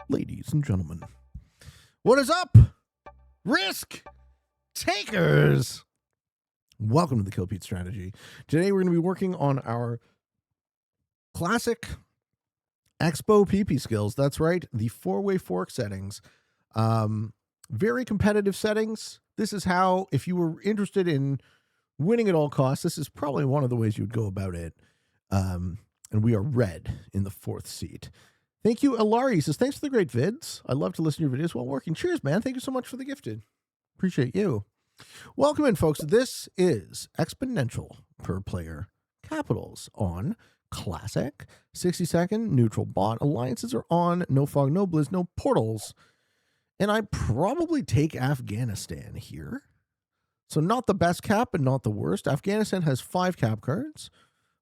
Ladies and gentlemen, what is up, risk takers? Welcome to the Kill Pete strategy. Today we're going to be working on our classic Expo PP skills. That's right, the 4-way fork settings. Very competitive settings. This is how, if you were interested in winning at all costs, this is probably one of the ways you would go about it. And we are red in the 4th seat. Thank you, Alari. He says, thanks for the great vids. I love to listen to your videos while working. Cheers, man. Thank you so much for the gifted. Appreciate you. Welcome in, folks. This is exponential per player capitals on classic, 60-second, neutral bot. Alliances are on, no fog, no blizz, no portals. And I probably take Afghanistan here. So not the best cap, but not the worst. Afghanistan has 5 cap cards.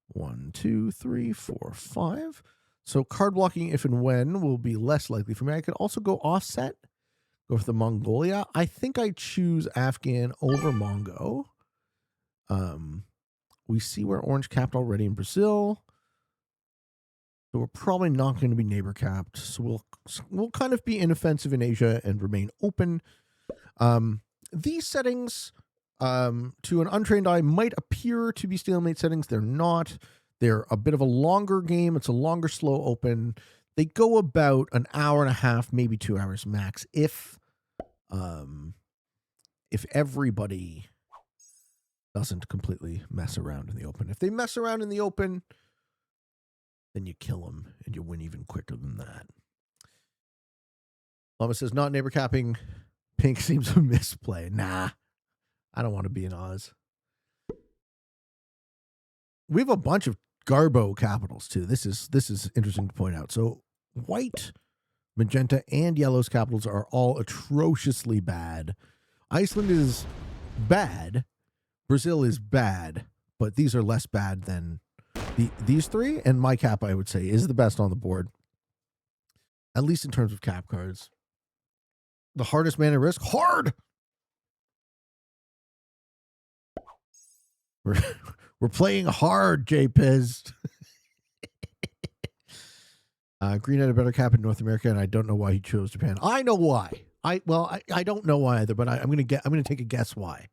1, 2, 3, 4, 5. So card blocking, if and when, will be less likely for me. I could also go offset, go for the Mongolia. I think I choose Afghan over Mongo. We see we're orange capped already in Brazil. So we're probably not going to be neighbor capped. So we'll kind of be inoffensive in Asia and remain open. These settings, to an untrained eye, might appear to be stalemate settings. They're not. They're a bit of a longer game. It's a longer slow open. They go about an hour and a half, maybe 2 hours max, if everybody doesn't completely mess around in the open. If they mess around in the open, then you kill them and you win even quicker than that. Lama says, not neighbor capping. Pink seems a misplay. Nah, I don't want to be in Oz. We have a bunch of Garbo capitals too. This is interesting to point out. So white, magenta, and yellow's capitals are all atrociously bad. Iceland is bad. Brazil is bad, but these are less bad than these three. And my cap, I would say, is the best on the board, at least in terms of cap cards. The hardest man at risk, hard. We're playing hard, J-Piz. Green had a better cap in North America, and I don't know why he chose Japan. I know why. I don't know why either, but I'm gonna take a guess why.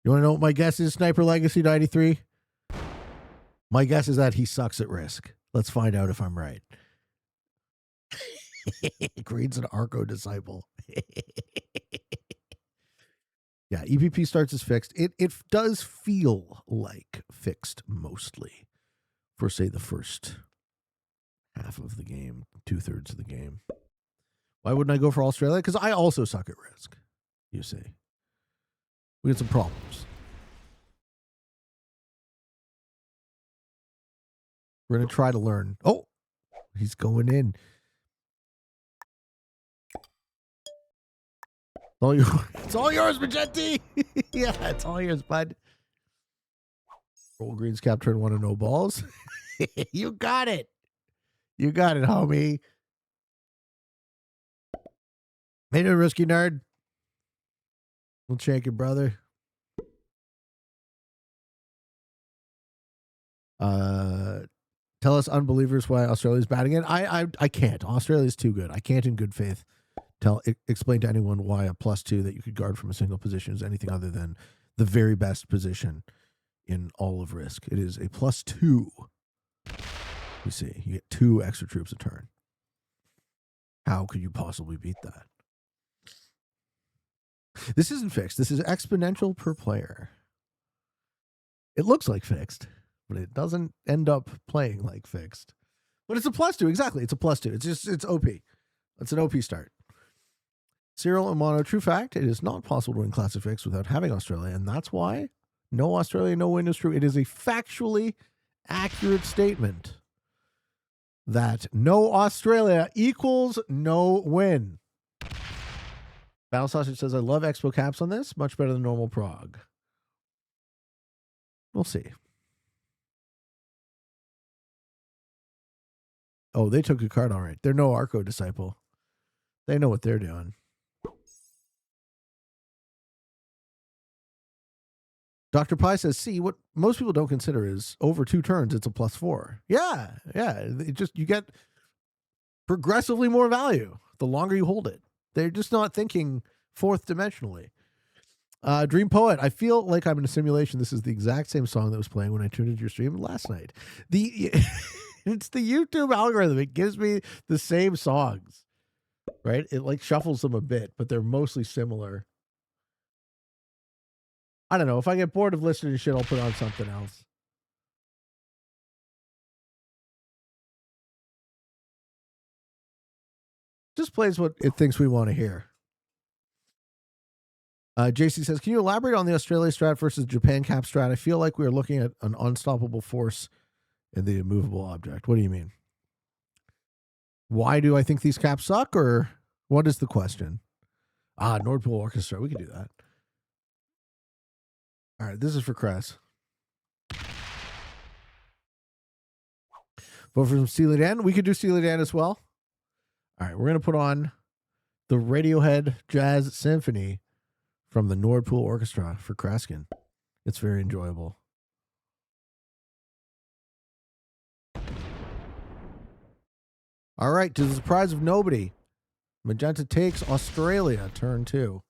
You want to know what my guess is, Sniper Legacy 93? My guess is that he sucks at risk. Let's find out if I'm right. Green's an Arco disciple. Yeah, EPP starts as fixed. It does feel like fixed mostly for, say, the first half of the game, 2/3 of the game. Why wouldn't I go for Australia? Because I also suck at risk, you see. We had some problems. We're going to try to learn. Oh, he's going in. It's all yours, Magenti. Yeah, it's all yours, bud. Roll Green's cap, turn 1 and no balls. You got it. You got it, homie. Hey, no risky nerd. We'll shake it, brother. Tell us, unbelievers, why Australia's bad again. I can't. Australia's too good. I can't, in good faith, explain to anyone why a +2 that you could guard from a single position is anything other than the very best position in all of Risk. It is a +2. You see, you get 2 extra troops a turn. How could you possibly beat that? This isn't fixed. This is exponential per player. It looks like fixed, but it doesn't end up playing like fixed. But it's a +2. Exactly. It's a +2. It's OP. It's an OP start. Cyril and Mono, true fact, it is not possible to win Classic Fix without having Australia, and that's why no Australia, no win is true. It is a factually accurate statement that no Australia equals no win. Battle Sausage says, I love Expo caps on this. Much better than normal Prague. We'll see. Oh, they took a card all right. They're no Arco disciple. They know what they're doing. Dr. Pi says, see, what most people don't consider is over 2 turns, it's a +4. Yeah. It just, you get progressively more value the longer you hold it. They're just not thinking fourth dimensionally. Dream Poet, I feel like I'm in a simulation. This is the exact same song that was playing when I tuned into your stream last night. It's the YouTube algorithm. It gives me the same songs, right? It like shuffles them a bit, but they're mostly similar. I don't know. If I get bored of listening to shit, I'll put on something else. Just plays what it thinks we want to hear. JC says, can you elaborate on the Australia strat versus Japan cap strat? I feel like we are looking at an unstoppable force in the immovable object. What do you mean? Why do I think these caps suck, or what is the question? Nord Pool Orchestra. We can do that. All right, this is for Cress. Vote for some Steely Dan. We could do Steely Dan as well. All right, we're going to put on the Radiohead Jazz Symphony from the Nord Pool Orchestra for Kraskin. It's very enjoyable. All right, to the surprise of nobody, Magenta takes Australia, turn 2.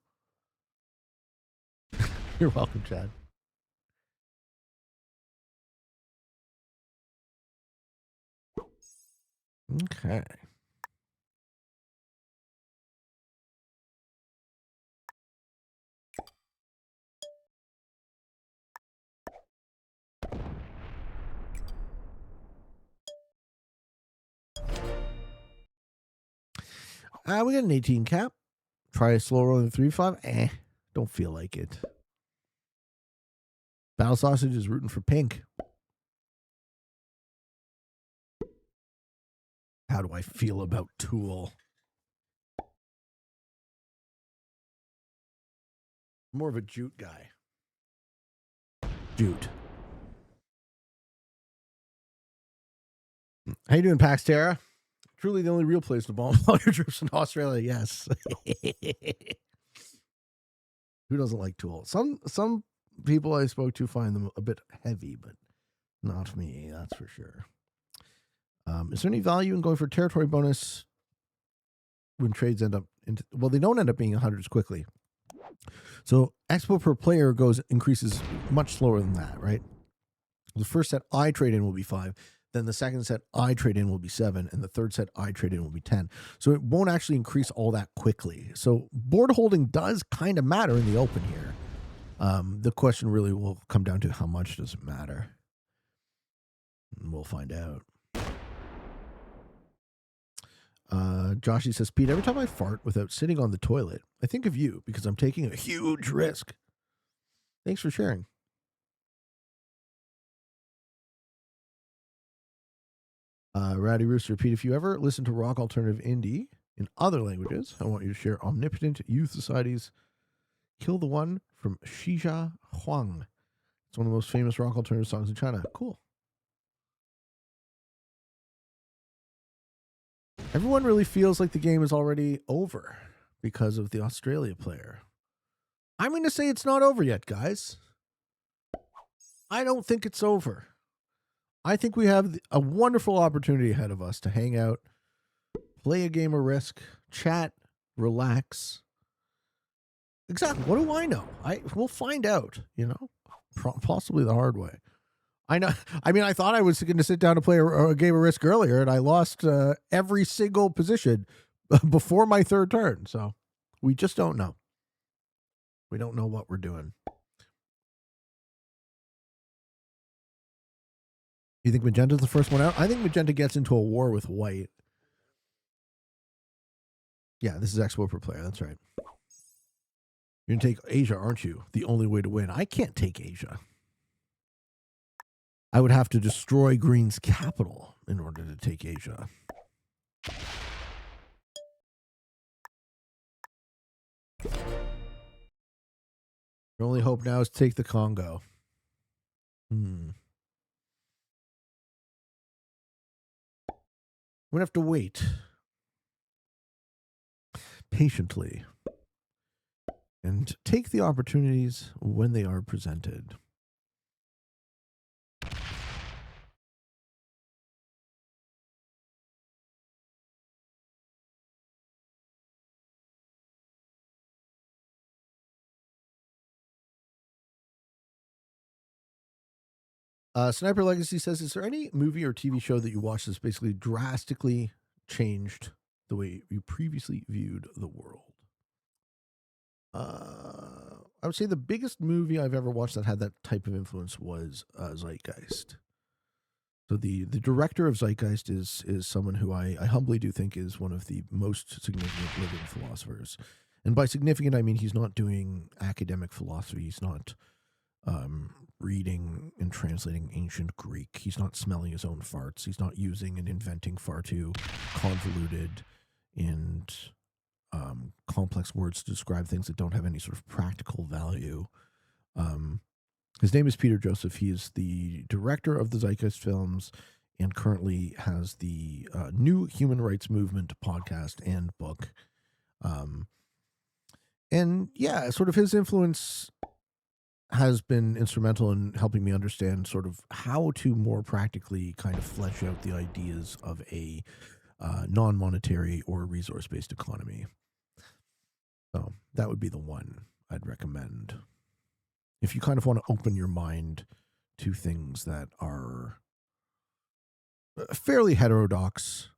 You're welcome, Chad. Okay. We got an 18 cap. Try a slow rolling 3-5. Don't feel like it. Battle Sausage is rooting for pink. How do I feel about Tool? More of a jute guy. Jute. How you doing, Paxterra? Truly the only real place to bomb all your troops in Australia. Yes. Who doesn't like Tool? Some people I spoke to find them a bit heavy, but not me. That's for sure. Is there any value in going for territory bonus when trades end up well, they don't end up being 100s quickly. So Expo per player increases much slower than that, right? The first set I trade in will be 5. Then the second set I trade in will be 7, and the third set I trade in will be 10. So it won't actually increase all that quickly. So board holding does kind of matter in the open here. The question really will come down to how much does it matter. And we'll find out. Joshy says, Pete, every time I fart without sitting on the toilet, I think of you because I'm taking a huge risk. Thanks for sharing. Rowdy Rooster, Pete, if you ever listen to rock alternative indie in other languages, I want you to share Omnipotent Youth Society's Kill the One from Shija Huang. It's one of the most famous rock alternative songs in China. Cool. Everyone really feels like the game is already over because of the Australia player. I'm going to say it's not over yet, guys. I don't think it's over. I think we have a wonderful opportunity ahead of us to hang out, play a game of Risk, chat, relax. Exactly. What do I know? We'll find out, possibly the hard way. I know. I mean, I thought I was going to sit down to play a game of Risk earlier, and I lost every single position before my third turn. So we just don't know. We don't know what we're doing. You think Magenta's the first one out? I think Magenta gets into a war with white. Yeah, this is Expo per player. That's right. You're going to take Asia, aren't you? The only way to win. I can't take Asia. I would have to destroy Green's capital in order to take Asia. Your only hope now is to take the Congo. We're going to have to wait patiently and take the opportunities when they are presented. Sniper Legacy says, is there any movie or TV show that you watched that's basically drastically changed the way you previously viewed the world? I would say the biggest movie I've ever watched that had that type of influence was Zeitgeist. So the director of Zeitgeist is someone who I humbly do think is one of the most significant living philosophers. And by significant, I mean he's not doing academic philosophy. He's not reading and translating ancient Greek. He's not smelling his own farts. He's not using and inventing far too convoluted and complex words to describe things that don't have any sort of practical value. His name is Peter Joseph. He is the director of the Zeitgeist films and currently has the New Human Rights Movement podcast and book. And yeah, sort of his influence has been instrumental in helping me understand sort of how to more practically kind of flesh out the ideas of a non-monetary or resource-based economy. So that would be the one I'd recommend. If you kind of want to open your mind to things that are fairly heterodox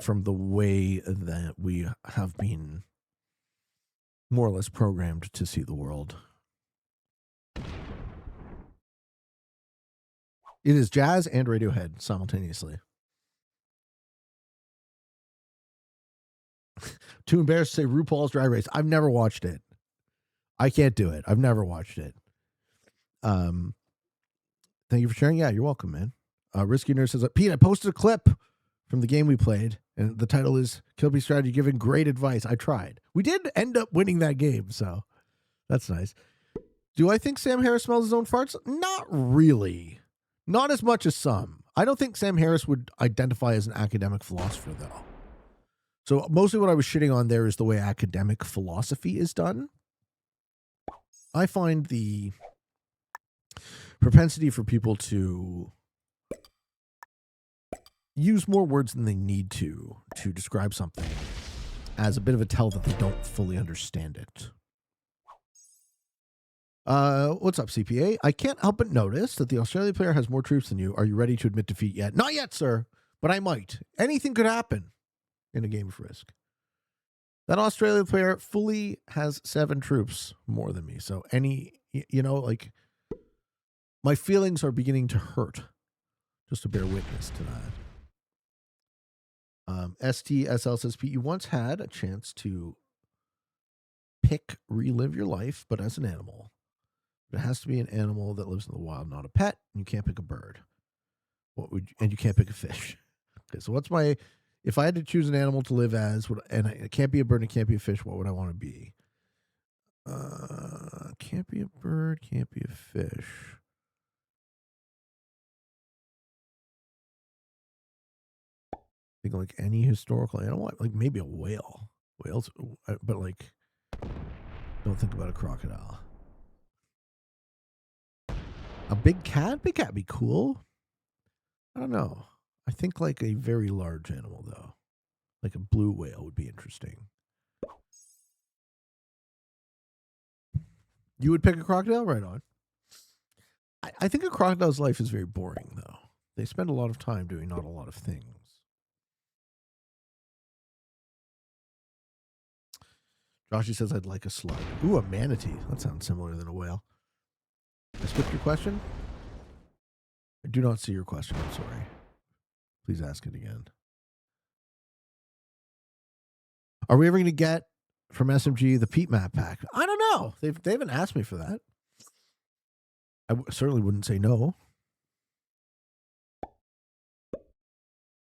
from the way that we have been more or less programmed to see the world. It is jazz and Radiohead simultaneously. Too embarrassed to say RuPaul's Drag Race. I've never watched it. I can't do it. I've never watched it. Thank you for sharing. Yeah, you're welcome, man. Risky Nurse says, Pete, I posted a clip from the game we played, and the title is Kill Beat Strategy Giving Great Advice. I tried. We did end up winning that game, so that's nice. Do I think Sam Harris smells his own farts? Not really. Not as much as some. I don't think Sam Harris would identify as an academic philosopher, though. So mostly what I was shitting on there is the way academic philosophy is done. I find the propensity for people to use more words than they need to describe something as a bit of a tell that they don't fully understand it. What's up, CPA? I can't help but notice that the Australia player has more troops than you. Are you ready to admit defeat yet? Not yet, sir, but I might. Anything could happen in a game of Risk. That Australia player fully has 7 troops more than me. So like my feelings are beginning to hurt, just to bear witness to that. STSL says, Pete, you once had a chance to relive your life, but as an animal. But it has to be an animal that lives in the wild, not a pet. And you can't pick a bird. And you can't pick a fish. Okay, so if I had to choose an animal to live as, and it can't be a bird and it can't be a fish, what would I want to be? Can't be a bird, can't be a fish. I think like any historical animal, like maybe a whale. Whales, but like, don't think about a crocodile. A big cat? Big cat would be cool. I don't know. I think like a very large animal, though. Like a blue whale would be interesting. You would pick a crocodile? Right on. I think a crocodile's life is very boring, though. They spend a lot of time doing not a lot of things. Joshy says I'd like a slug. Ooh, a manatee. That sounds similar than a whale. I skipped your question? I do not see your question. I'm sorry. Please ask it again. Are we ever going to get from SMG the Pete Map Pack? I don't know. They haven't asked me for that. I certainly wouldn't say no.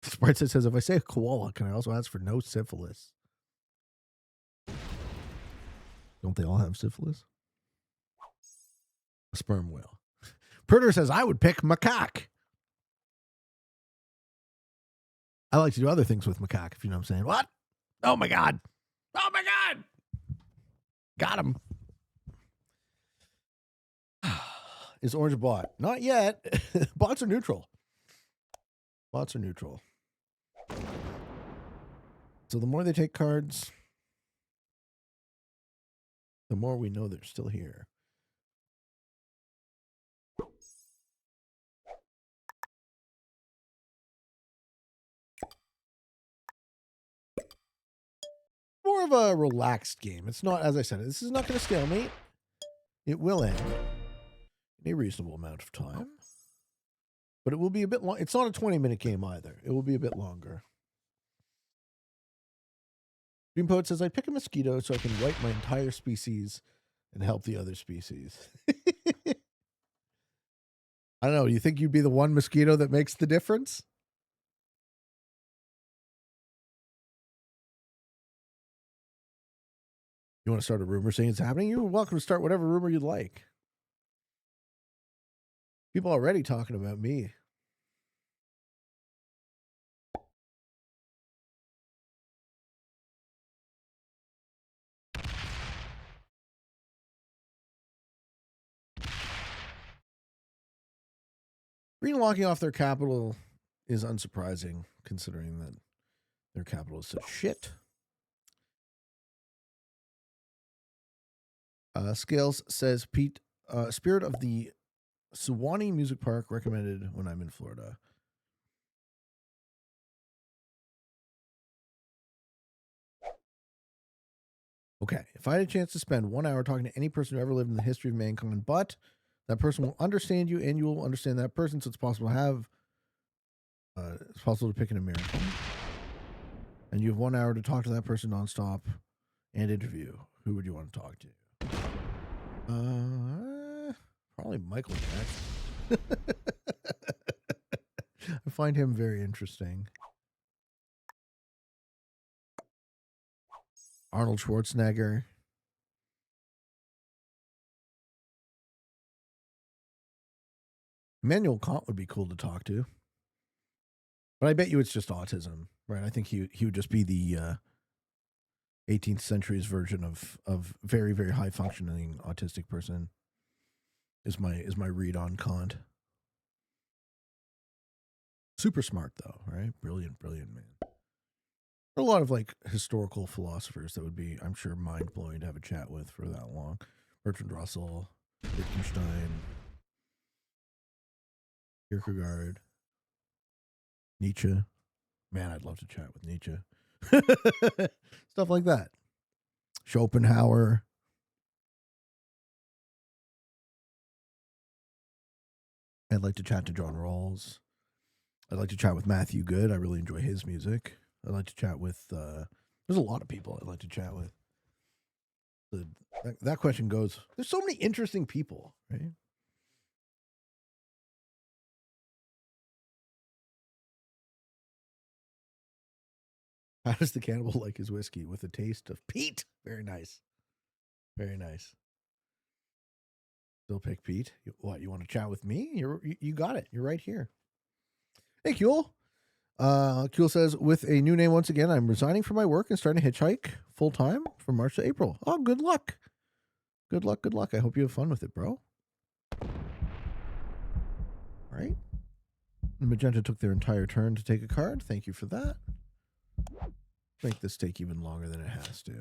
Sprite says, if I say a koala, can I also ask for no syphilis? Don't they all have syphilis? A sperm whale. Perter says, I would pick macaque. I like to do other things with macaque, if you know what I'm saying. What? Oh, my God. Oh, my God. Got him. Is orange a bot? Not yet. Bots are neutral. Bots are neutral. So the more they take cards, the more we know they're still here. more of a relaxed game. It's not, as I said, this is not going to stalemate. It will end in a reasonable amount of time. But it will be a bit long. It's not a 20-minute game either. It will be a bit longer. Dream Poet says, I pick a mosquito so I can wipe my entire species and help the other species. I don't know. You think you'd be the one mosquito that makes the difference? You want to start a rumor saying it's happening? You're welcome to start whatever rumor you'd like. People are already talking about me. Green locking off their capital is unsurprising, considering that their capital is such shit. Scales says, Pete, Spirit of the Suwannee Music Park recommended when I'm in Florida. Okay, if I had a chance to spend 1 hour talking to any person who ever lived in the history of mankind, but that person will understand you and you will understand that person, so it's possible to have, it's possible to pick an American, and you have 1 hour to talk to that person nonstop and interview. Who would you want to talk to? Probably Michael Jackson. I find him very interesting. Arnold Schwarzenegger. Immanuel Kant would be cool to talk to. But I bet you it's just autism, right? I think he would just be the 18th century's version of very, very high functioning autistic person. Is my read on Kant. Super smart though, right? Brilliant man. There are a lot of like historical philosophers that would be, I'm sure, mind blowing to have a chat with for that long. Bertrand Russell, Wittgenstein, Kierkegaard, Nietzsche. Man, I'd love to chat with Nietzsche. Stuff like that. Schopenhauer. I'd like to chat to John Rawls. I'd like to chat with Matthew Good. I really enjoy his music. I'd like to chat with, there's a lot of people I'd like to chat with. That question goes, there's so many interesting people, right? How does the cannibal like his whiskey? With a taste of peat. Very nice. Very nice. Still pick Pete. What, you want to chat with me? You got it. You're right here. Hey, Kuhl. Kuhl says, with a new name once again, I'm resigning from my work and starting to hitchhike full time from March to April. Oh, good luck. Good luck. I hope you have fun with it, bro. All right. Magenta took their entire turn to take a card. Thank you for that. Make this take even longer than it has to.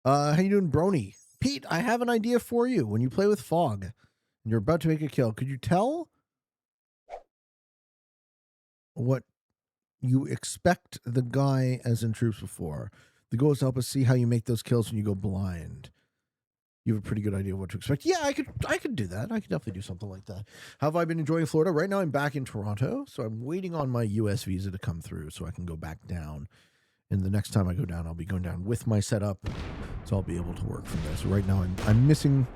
How you doing, Brony? Pete, I have an idea for you. When you play with fog and you're about to make a kill, could you tell what you expect the guy as in Troops before? The goal is to help us see how you make those kills when you go blind. You have a pretty good idea of what to expect. Yeah, I could do that. I could definitely do something like that. How have I been enjoying Florida? Right now I'm back in Toronto, so I'm waiting on my US visa to come through so I can go back down. And the next time I go down, I'll be going down with my setup, so I'll be able to work from there. So right now I'm missing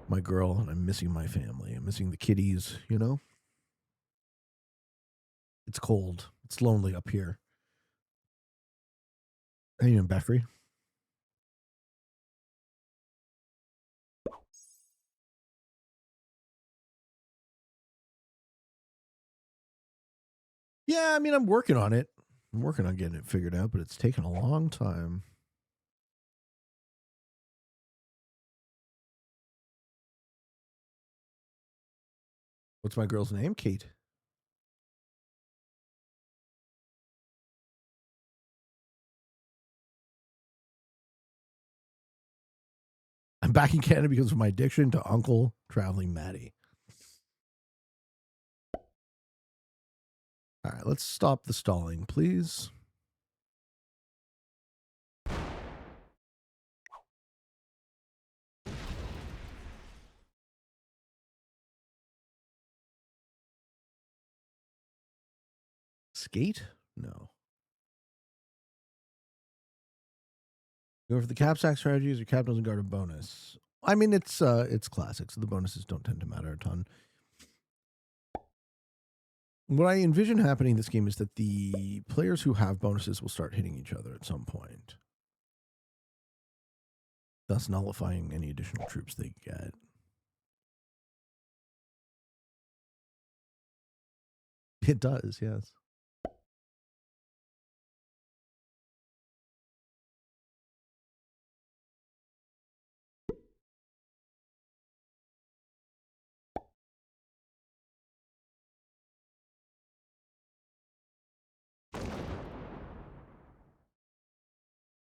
my girl and I'm missing my family. I'm missing the kitties, you know? It's cold. It's lonely up here. How you doing, Beffrey? Yeah, I mean, I'm working on it. I'm working on getting it figured out, but it's taken a long time. What's my girl's name? Kate. back in Canada because of my addiction to Uncle Traveling Maddie. All right, let's stop the stalling, please. Skate? No. Go for the cap sack strategies. Your cap doesn't guard a bonus. I mean, it's classic, so the bonuses don't tend to matter a ton. What I envision happening in this game is that the players who have bonuses will start hitting each other at some point, thus nullifying any additional troops they get. It does, yes.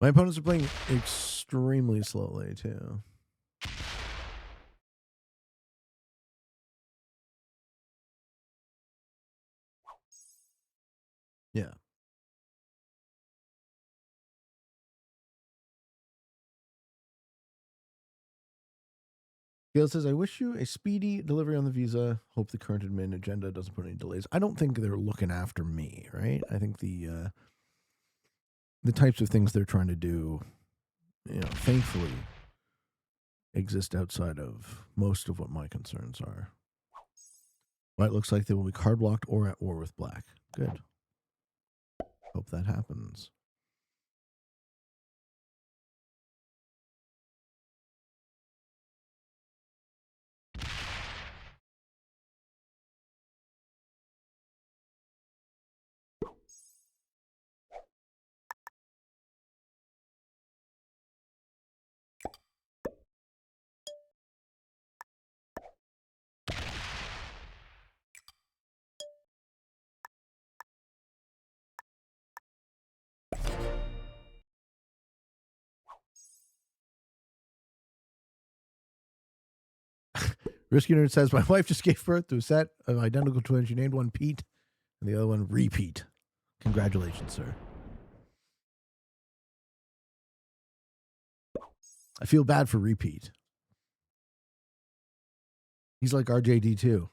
My opponents are playing extremely slowly, too. Yeah. Gail says, I wish you a speedy delivery on the visa. Hope the current admin agenda doesn't put any delays. I don't think they're looking after me, right? I think the types of things they're trying to do, thankfully exist outside of most of what my concerns are. White looks like they will be card blocked or at war with black. Good. Hope that happens. Risky Nerd says, my wife just gave birth to a set of identical twins. She named one Pete and the other one Repeat. Congratulations, sir. I feel bad for Repeat. He's like RJD2.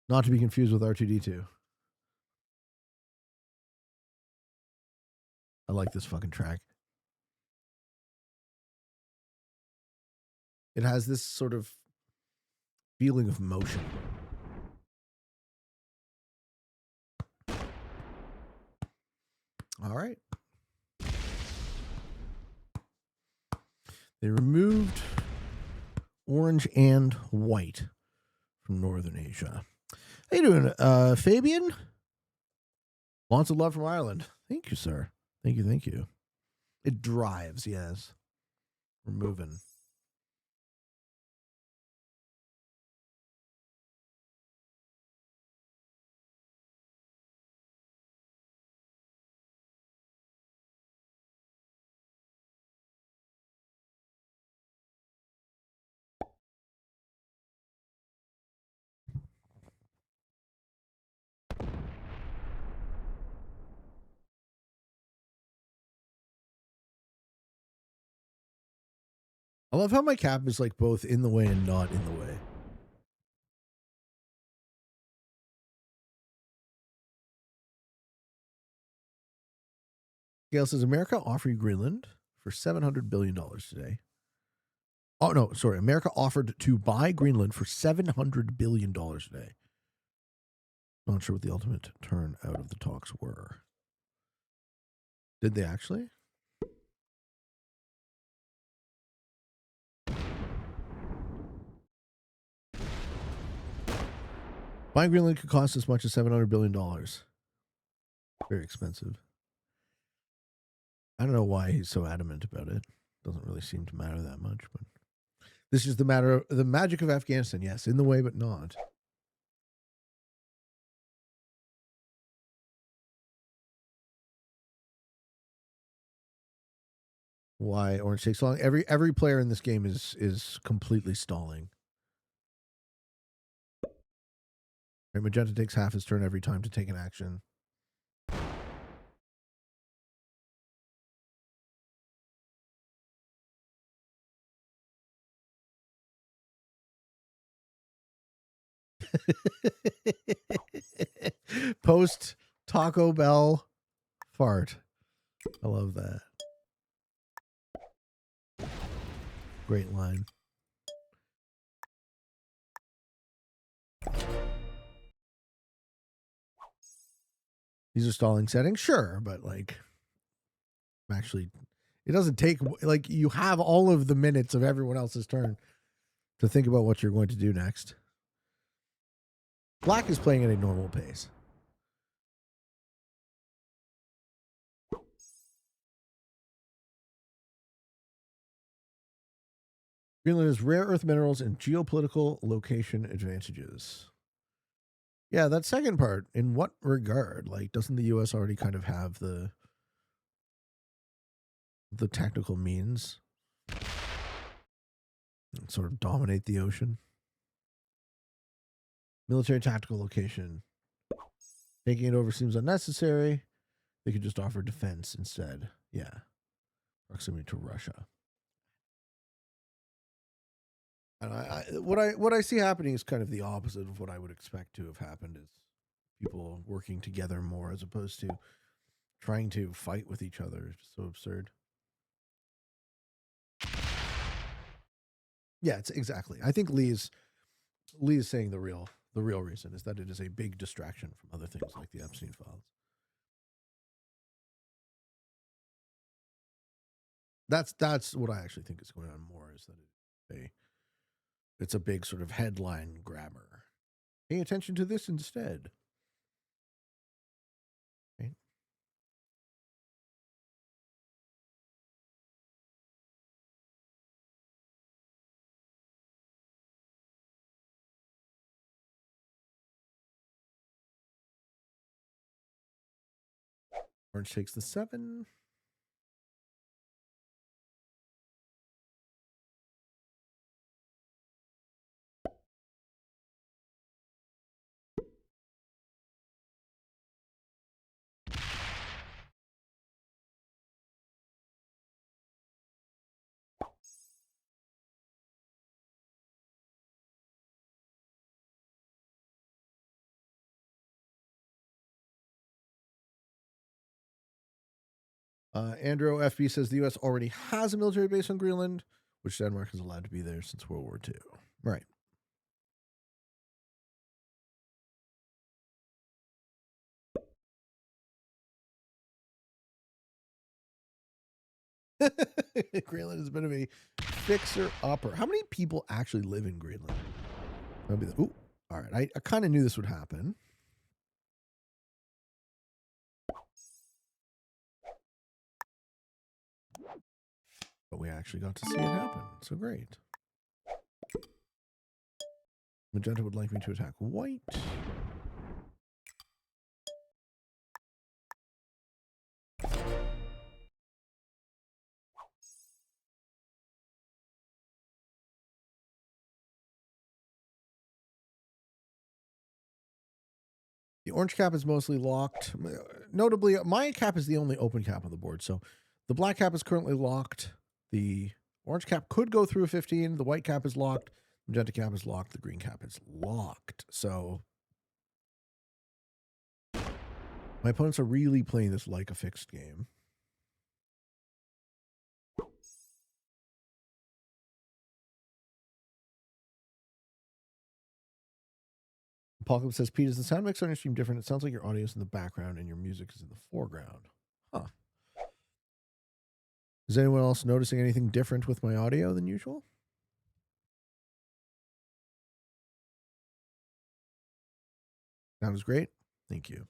Not to be confused with R2D2. I like this fucking track. It has this sort of feeling of motion. All right. They removed orange and white from Northern Asia. How you doing, Fabian? Lots of love from Ireland. Thank you, sir. Thank you. It drives, yes. We're moving. I love how my cap is like both in the way and not in the way. Gail says, America offer you Greenland for $700 billion today. Oh, no, sorry. America offered to buy Greenland for $700 billion today. Not sure what the ultimate turn out of the talks were. Did they actually? Buying Greenland could cost as much as $700 billion. Very expensive. I don't know why he's so adamant about it. Doesn't really seem to matter that much, but this is the magic of Afghanistan. Yes, in the way, but not. why orange takes so long. Every player in this game is completely stalling. Right, magenta takes half his turn every time to take an action. Post Taco Bell fart. I love that. Great line. These are stalling settings, sure, but like, actually, it doesn't take, like, you have all of the minutes of everyone else's turn to think about what you're going to do next. Black is playing at a normal pace. Greenland has rare earth minerals and geopolitical location advantages. Yeah, that second part, in what regard? Like, doesn't the US already kind of have the technical means and sort of dominate the ocean? Military tactical location. Taking it over seems unnecessary. They could just offer defense instead. Yeah. Proximity to Russia. And what I see happening is kind of the opposite of what I would expect to have happened, is people working together more as opposed to trying to fight with each other. It's so absurd. Yeah, it's exactly. I think Lee is saying the real reason is that it is a big distraction from other things like the Epstein files. That's what I actually think is going on more, is that it's a big sort of headline grabber. Pay attention to this instead. Right? Orange takes the 7. Andrew FB says the U.S. already has a military base on Greenland, which Denmark is allowed to be there since World War II. Right. Greenland is a bit of a fixer-upper. How many people actually live in Greenland? That'd be ooh, all right. I kind of knew this would happen. But we actually got to see it happen. So great. Magenta would like me to attack white. The orange cap is mostly locked. Notably, my cap is the only open cap on the board. So the black cap is currently locked. The orange cap could go through a 15. The white cap is locked. Magenta cap is locked. The green cap is locked. So my opponents are really playing this like a fixed game. Apocalypse says, Pete, is the sound mix on your stream different? It sounds like your audio is in the background and your music is in the foreground. Huh. Is anyone else noticing anything different with my audio than usual? Sounds great. Thank you.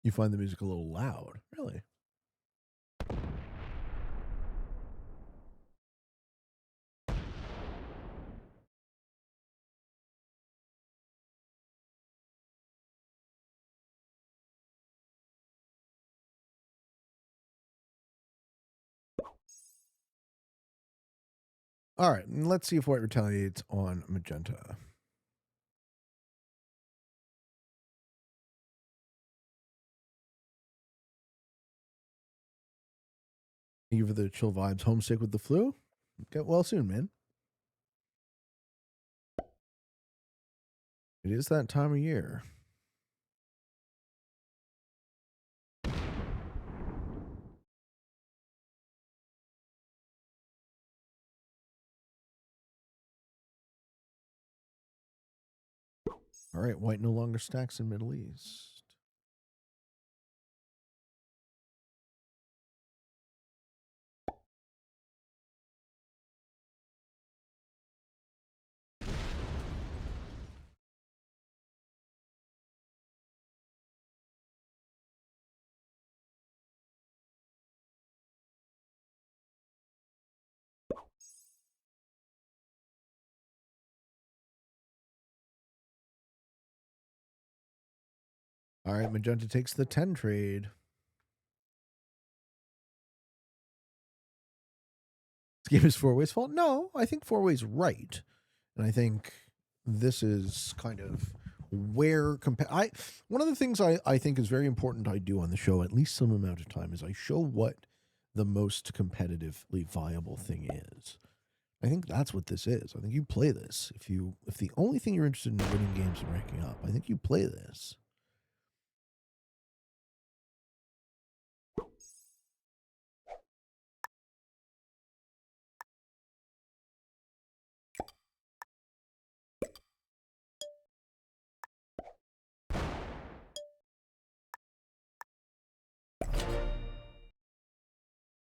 You find the music a little loud. Really? All right, let's see if white retaliates on magenta. Thank you for the chill vibes. Homesick with the flu? Get well soon, man. It is that time of year. All right, white no longer stacks in Middle East. All right, magenta takes the 10 trade. This game is four ways fault. No, I think four ways right, and I think this is kind of where one of the things I think is very important I do on the show at least some amount of time is I show what the most competitively viable thing is. I think that's what this is. I think you play this if the only thing you're interested in winning games and ranking up. I think you play this.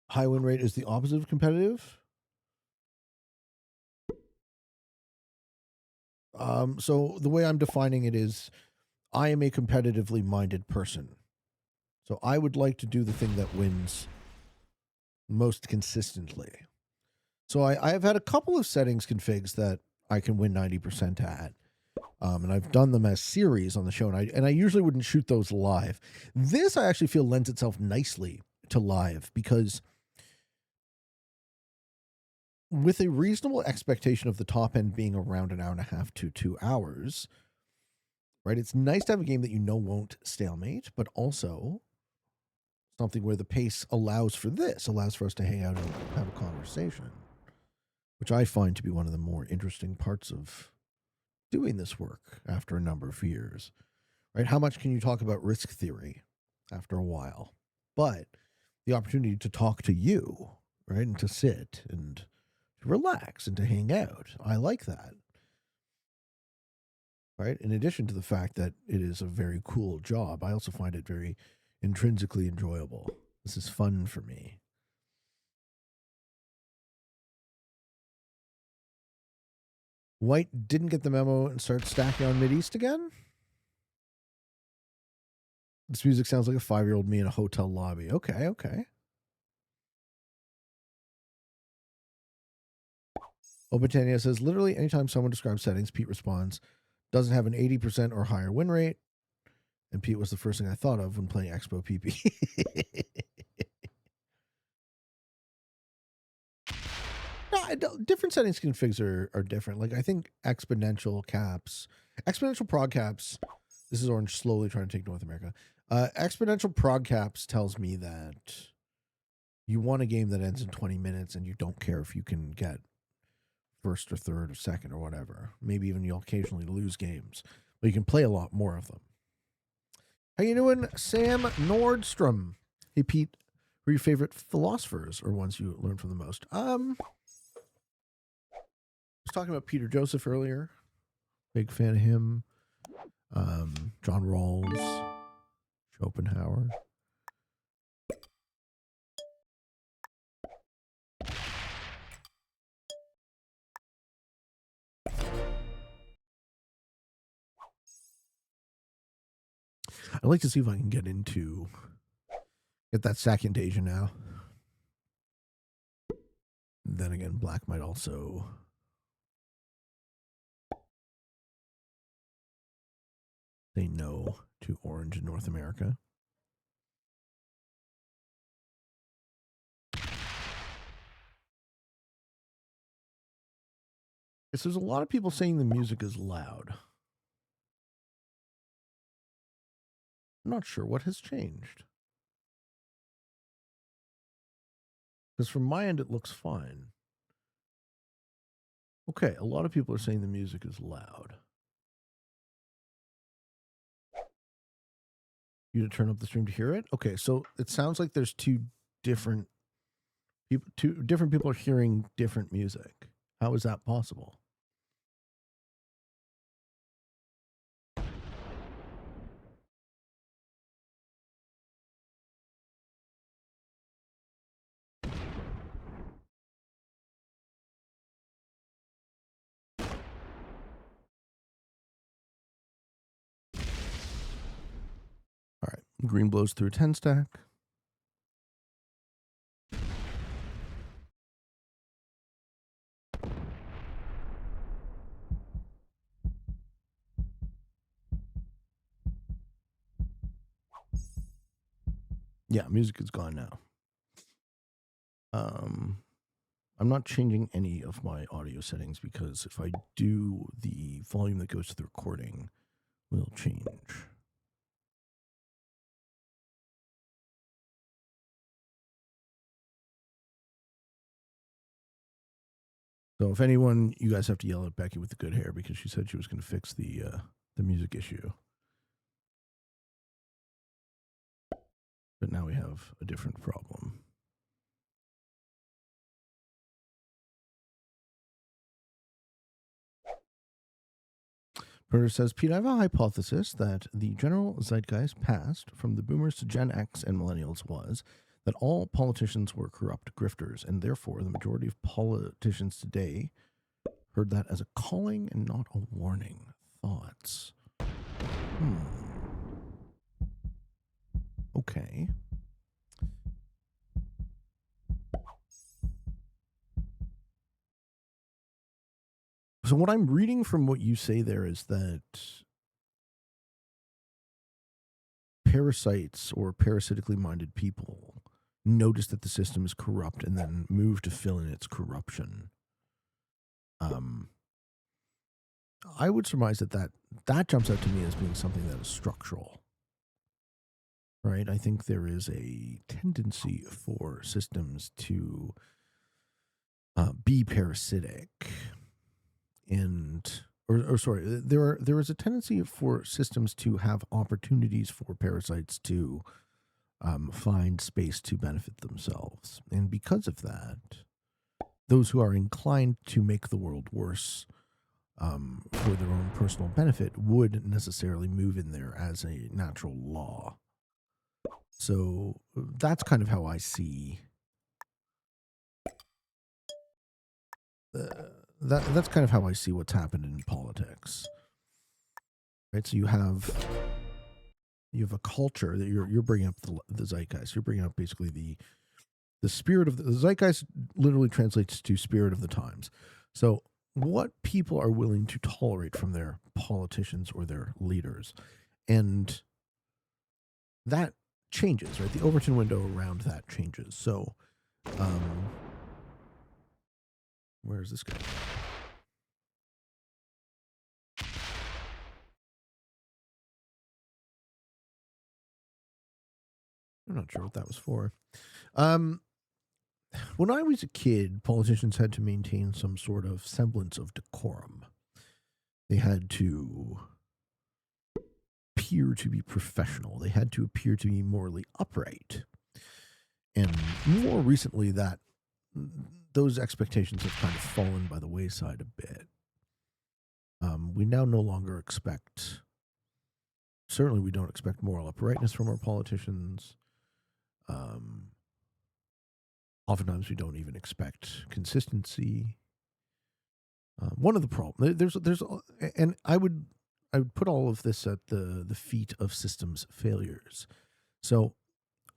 High win rate is the opposite of competitive. So the way I'm defining it is I am a competitively minded person. So I would like to do the thing that wins most consistently. So I have had a couple of settings configs that I can win 90% at. And I've done them as series on the show, and I usually wouldn't shoot those live. This I actually feel lends itself nicely to live because with a reasonable expectation of the top end being around an hour and a half to 2 hours, right? It's nice to have a game that you know won't stalemate, but also something where the pace allows for us to hang out and have a conversation, which I find to be one of the more interesting parts of doing this work after a number of years, right? How much can you talk about risk theory after a while? But the opportunity to talk to you, right? And to sit and to relax and to hang out. I like that. Right. In addition to the fact that it is a very cool job, I also find it very intrinsically enjoyable. This is fun for me. White didn't get the memo and started stacking on Mideast again. This music sounds like a 5-year-old me in a hotel lobby. Okay, okay. Obitania says, literally anytime someone describes settings, Pete responds, doesn't have an 80% or higher win rate. And Pete was the first thing I thought of when playing Expo PP. No, different settings configs are different. Like I think exponential prog caps. This is Orange slowly trying to take North America. Exponential prog caps tells me that you want a game that ends in 20 minutes and you don't care if you can get first or third or second or whatever. Maybe even you'll occasionally lose games, but you can play a lot more of them. How you doing, Sam Nordstrom? Hey Pete, who are your favorite philosophers or ones you learned from the most? I was talking about Peter Joseph earlier. Big fan of him. John Rawls, Schopenhauer. I'd like to see if I can get that second Asia now. Then again, black might also say no to orange in North America. Yes, there's a lot of people saying the music is loud. I'm not sure what has changed. Because from my end, it looks fine. Okay, a lot of people are saying the music is loud. You to turn up the stream to hear it? Okay, so it sounds like there's different two different people are hearing different music. How is that possible? All right, green blows through a 10 stack. Yeah, music is gone now. I'm not changing any of my audio settings because if I do, the volume that goes to the recording will change. So if anyone, you guys have to yell at Becky with the good hair because she said she was going to fix the music issue. But now we have a different problem. Perter says, Pete, I have a hypothesis that the general zeitgeist passed from the boomers to Gen X and millennials was that all politicians were corrupt grifters, and therefore the majority of politicians today heard that as a calling and not a warning. Thoughts? Okay. So what I'm reading from what you say there is that parasites or parasitically minded people notice that the system is corrupt and then move to fill in its corruption. I would surmise that jumps out to me as being something that is structural. Right? I think there is a tendency for systems to be parasitic, and or sorry, there is a tendency for systems to have opportunities for parasites to find space to benefit themselves, and because of that, those who are inclined to make the world worse for their own personal benefit would necessarily move in there as a natural law. So that's kind of how I see that's kind of how I see what's happened in politics. Right? So you have a culture that you're bringing up the zeitgeist. You're bringing up basically the spirit of the zeitgeist. Literally translates to spirit of the times. So what people are willing to tolerate from their politicians or their leaders, and that changes, right? The Overton window around that changes. So, where is this guy? I'm not sure what that was for. When I was a kid, politicians had to maintain some sort of semblance of decorum. They had to appear to be professional. They had to appear to be morally upright. And more recently, that those expectations have kind of fallen by the wayside a bit. We now no longer expect, certainly we don't expect moral uprightness from our politicians. Oftentimes we don't even expect consistency. One of the problems and I would put all of this at the feet of systems failures. So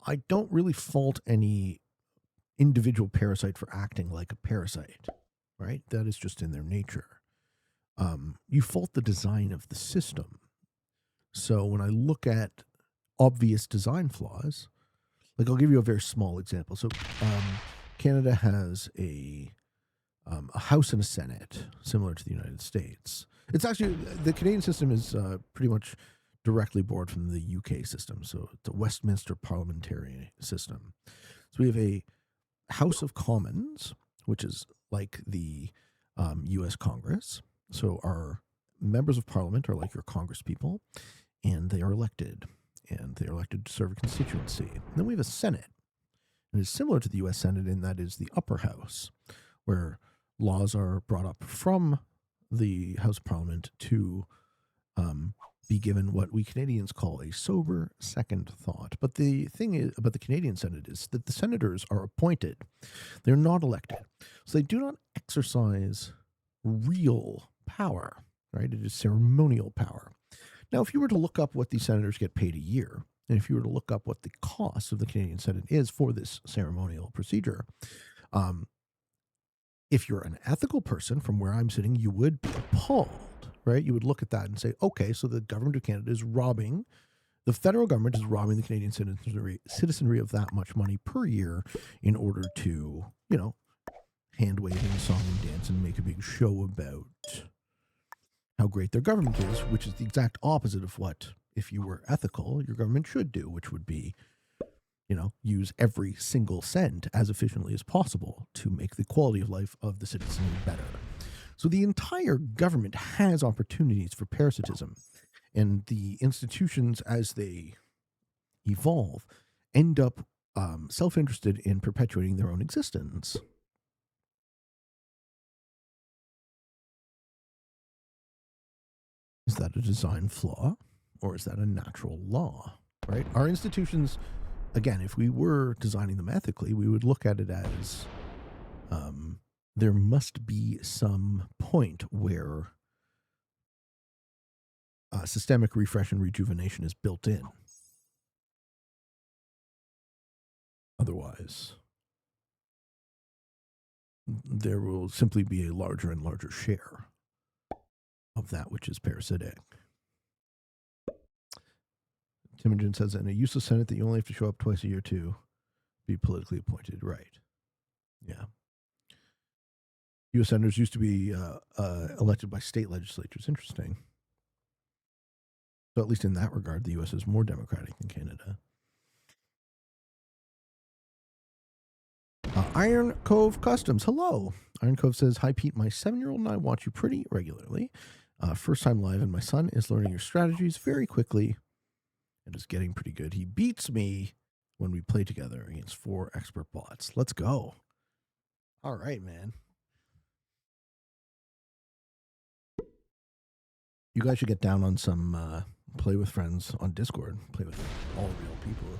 I don't really fault any individual parasite for acting like a parasite, right? That is just in their nature. You fault the design of the system. So when I look at obvious design flaws, like I'll give you a very small example. So Canada has a a House and a Senate, similar to the United States. It's actually, the Canadian system is pretty much directly borrowed from the UK system. So it's a Westminster parliamentary system. So we have a House of Commons, which is like the US Congress. So our members of parliament are like your Congress people, and they are elected. And they are elected to serve a constituency. And then we have a Senate. And it's similar to the US Senate in that is the upper house, where laws are brought up from the House of Parliament to be given what we Canadians call a sober second thought. But the thing is about the Canadian Senate is that the senators are appointed. They're not elected. So they do not exercise real power, right? It is ceremonial power. Now, if you were to look up what these senators get paid a year, and if you were to look up what the cost of the Canadian Senate is for this ceremonial procedure, if you're an ethical person from where I'm sitting, you would be appalled, right? You would look at that and say, okay, so the government of Canada is robbing, the federal government is robbing the Canadian citizenry of that much money per year in order to, hand wave and song and dance and make a big show about how great their government is, which is the exact opposite of what, if you were ethical, your government should do, which would be, use every single cent as efficiently as possible to make the quality of life of the citizen better. So the entire government has opportunities for parasitism, and the institutions, as they evolve, end up self-interested in perpetuating their own existence. Is that a design flaw, or is that a natural law, right? Our institutions, again, if we were designing them ethically, we would look at it as there must be some point where systemic refresh and rejuvenation is built in. Otherwise, there will simply be a larger and larger share of that which is parasitic. Timogen says, in a useless Senate that you only have to show up twice a year to be politically appointed. Right. Yeah. U.S. senators used to be elected by state legislatures. Interesting. So at least in that regard, the U.S. is more democratic than Canada. Iron Cove Customs. Hello. Iron Cove says, hi, Pete. My 7-year-old and I watch you pretty regularly. First time live, and my son is learning your strategies very quickly and is getting pretty good. He beats me when we play together against 4 expert bots. Let's go. All right, man. You guys should get down on some play with friends on Discord. Play with all real people.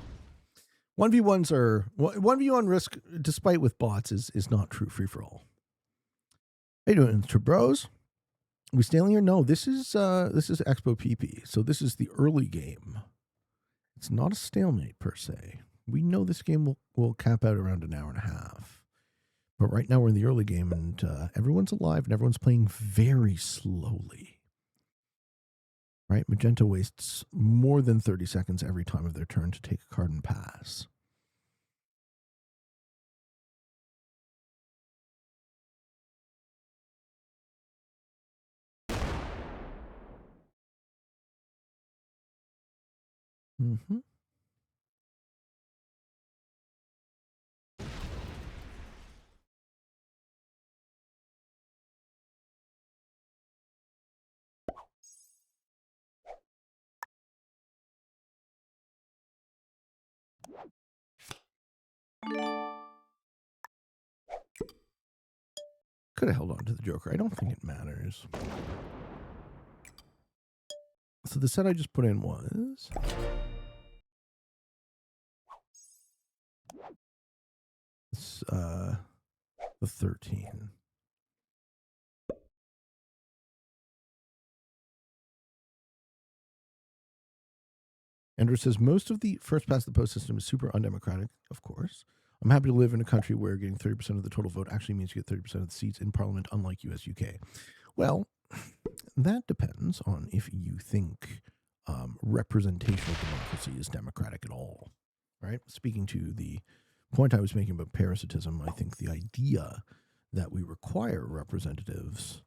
1v1s are 1v1 risk, despite with bots, is not true free for all. How you doing, bros? We stealing here? No, this is Expo PP. So this is the early game. It's not a stalemate per se. We know this game will cap out around an hour and a half. But right now we're in the early game, and everyone's alive and everyone's playing very slowly. Right? Magenta wastes more than 30 seconds every time of their turn to take a card and pass. Mm-hmm. Could have held on to the Joker. I don't think it matters. So the set I just put in was the 13. Andrew says, most of the first past the post system is super undemocratic, of course. I'm happy to live in a country where getting 30% of the total vote actually means you get 30% of the seats in Parliament, unlike US, UK. Well, that depends on if you think representational democracy is democratic at all, right? Speaking to the point I was making about parasitism, I think the idea that we require representatives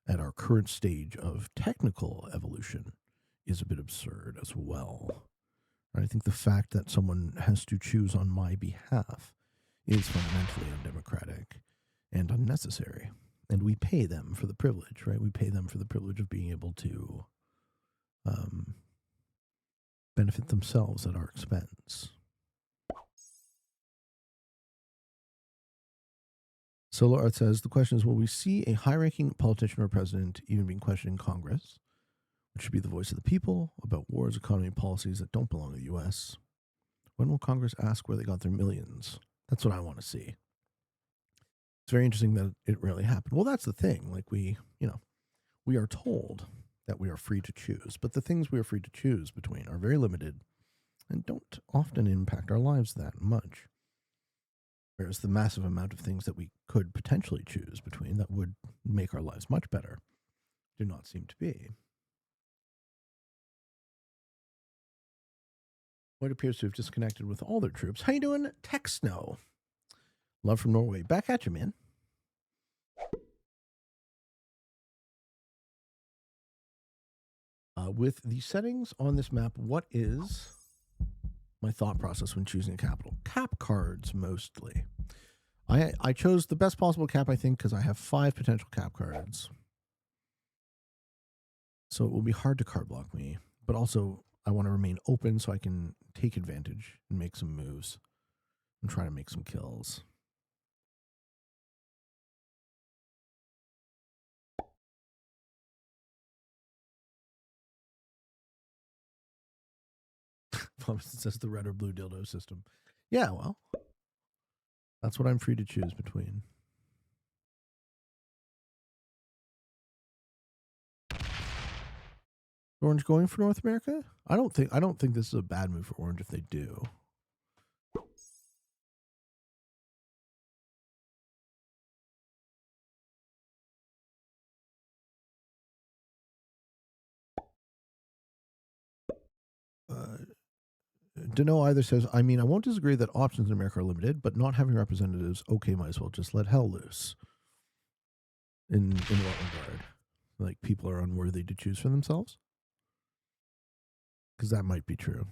at our current stage of technical evolution is a bit absurd as well. I think the fact that someone has to choose on my behalf is fundamentally undemocratic and unnecessary. And we pay them for the privilege, right? We pay them for the privilege of being able to benefit themselves at our expense. Solar Art says, the question is, will we see a high-ranking politician or president even being questioned in Congress, which should be the voice of the people, about wars, economy, and policies that don't belong to the U.S.? When will Congress ask where they got their millions? That's what I want to see. It's very interesting that it rarely happened. Well, that's the thing. Like we are told that we are free to choose, but the things we are free to choose between are very limited and don't often impact our lives that much. Whereas the massive amount of things that we could potentially choose between that would make our lives much better do not seem to be. What appears to have disconnected with all their troops. How you doing, Tech Snow? Love from Norway. Back at you, man. With the settings on this map, what is my thought process when choosing a capital? Cap cards, mostly. I chose the best possible cap, I think, because I have 5 potential cap cards. So it will be hard to card block me, but also I want to remain open so I can take advantage and make some moves and try to make some kills. It says the red or blue dildo system. Yeah, well, that's what I'm free to choose between. Orange going for North America? I don't think this is a bad move for Orange if they do. Dano either says, I mean, I won't disagree that options in America are limited, but not having representatives, okay, might as well just let hell loose. In what regard? Like people are unworthy to choose for themselves? Because that might be true.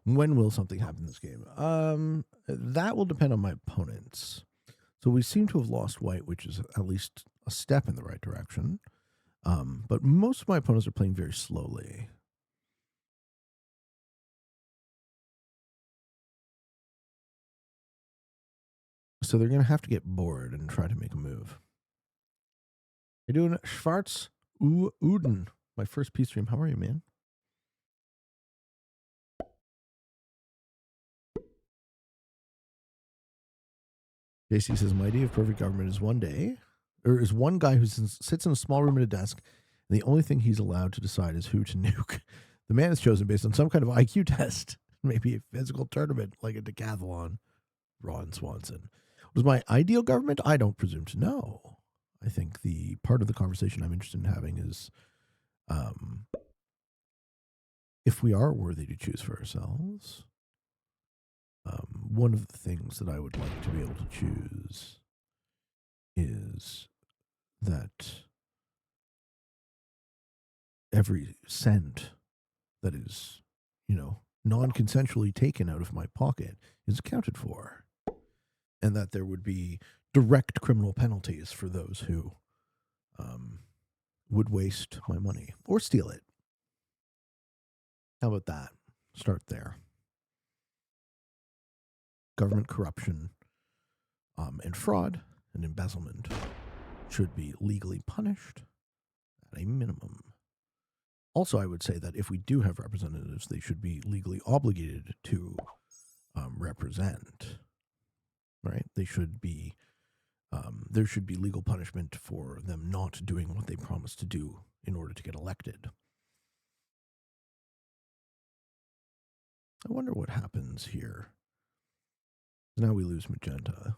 When will something happen in this game? That will depend on my opponents. So we seem to have lost white, which is at least a step in the right direction. But most of my opponents are playing very slowly. So they're going to have to get bored and try to make a move. You're doing Schwarz Uden, my first peace stream. How are you, man? JC says, my idea of perfect government is one guy who sits in a small room at a desk, and the only thing he's allowed to decide is who to nuke. The man is chosen based on some kind of IQ test, maybe a physical tournament like a decathlon. Ron Swanson. Was my ideal government? I don't presume to know. I think the part of the conversation I'm interested in having is if we are worthy to choose for ourselves, one of the things that I would like to be able to choose is that every cent that is, non-consensually taken out of my pocket is accounted for, and that there would be direct criminal penalties for those who would waste my money or steal it. How about that? Start there. Government corruption and fraud and embezzlement should be legally punished at a minimum. Also, I would say that if we do have representatives, they should be legally obligated to represent, right? They should be, there should be legal punishment for them not doing what they promised to do in order to get elected. I wonder what happens here. Now we lose magenta.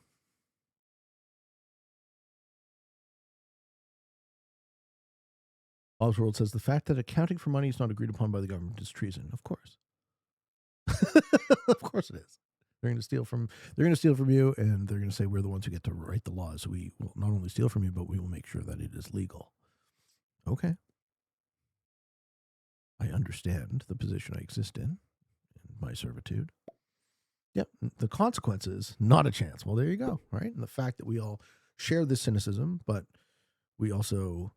Oswald says the fact that accounting for money is not agreed upon by the government is treason. Of course. Of course it is. They're going to steal from you, and they're going to say we're the ones who get to write the laws. So we will not only steal from you, but we will make sure that it is legal. Okay. I understand the position I exist in my servitude. Yep. The consequences, not a chance. Well, there you go. Right. And the fact that we all share this cynicism, but we also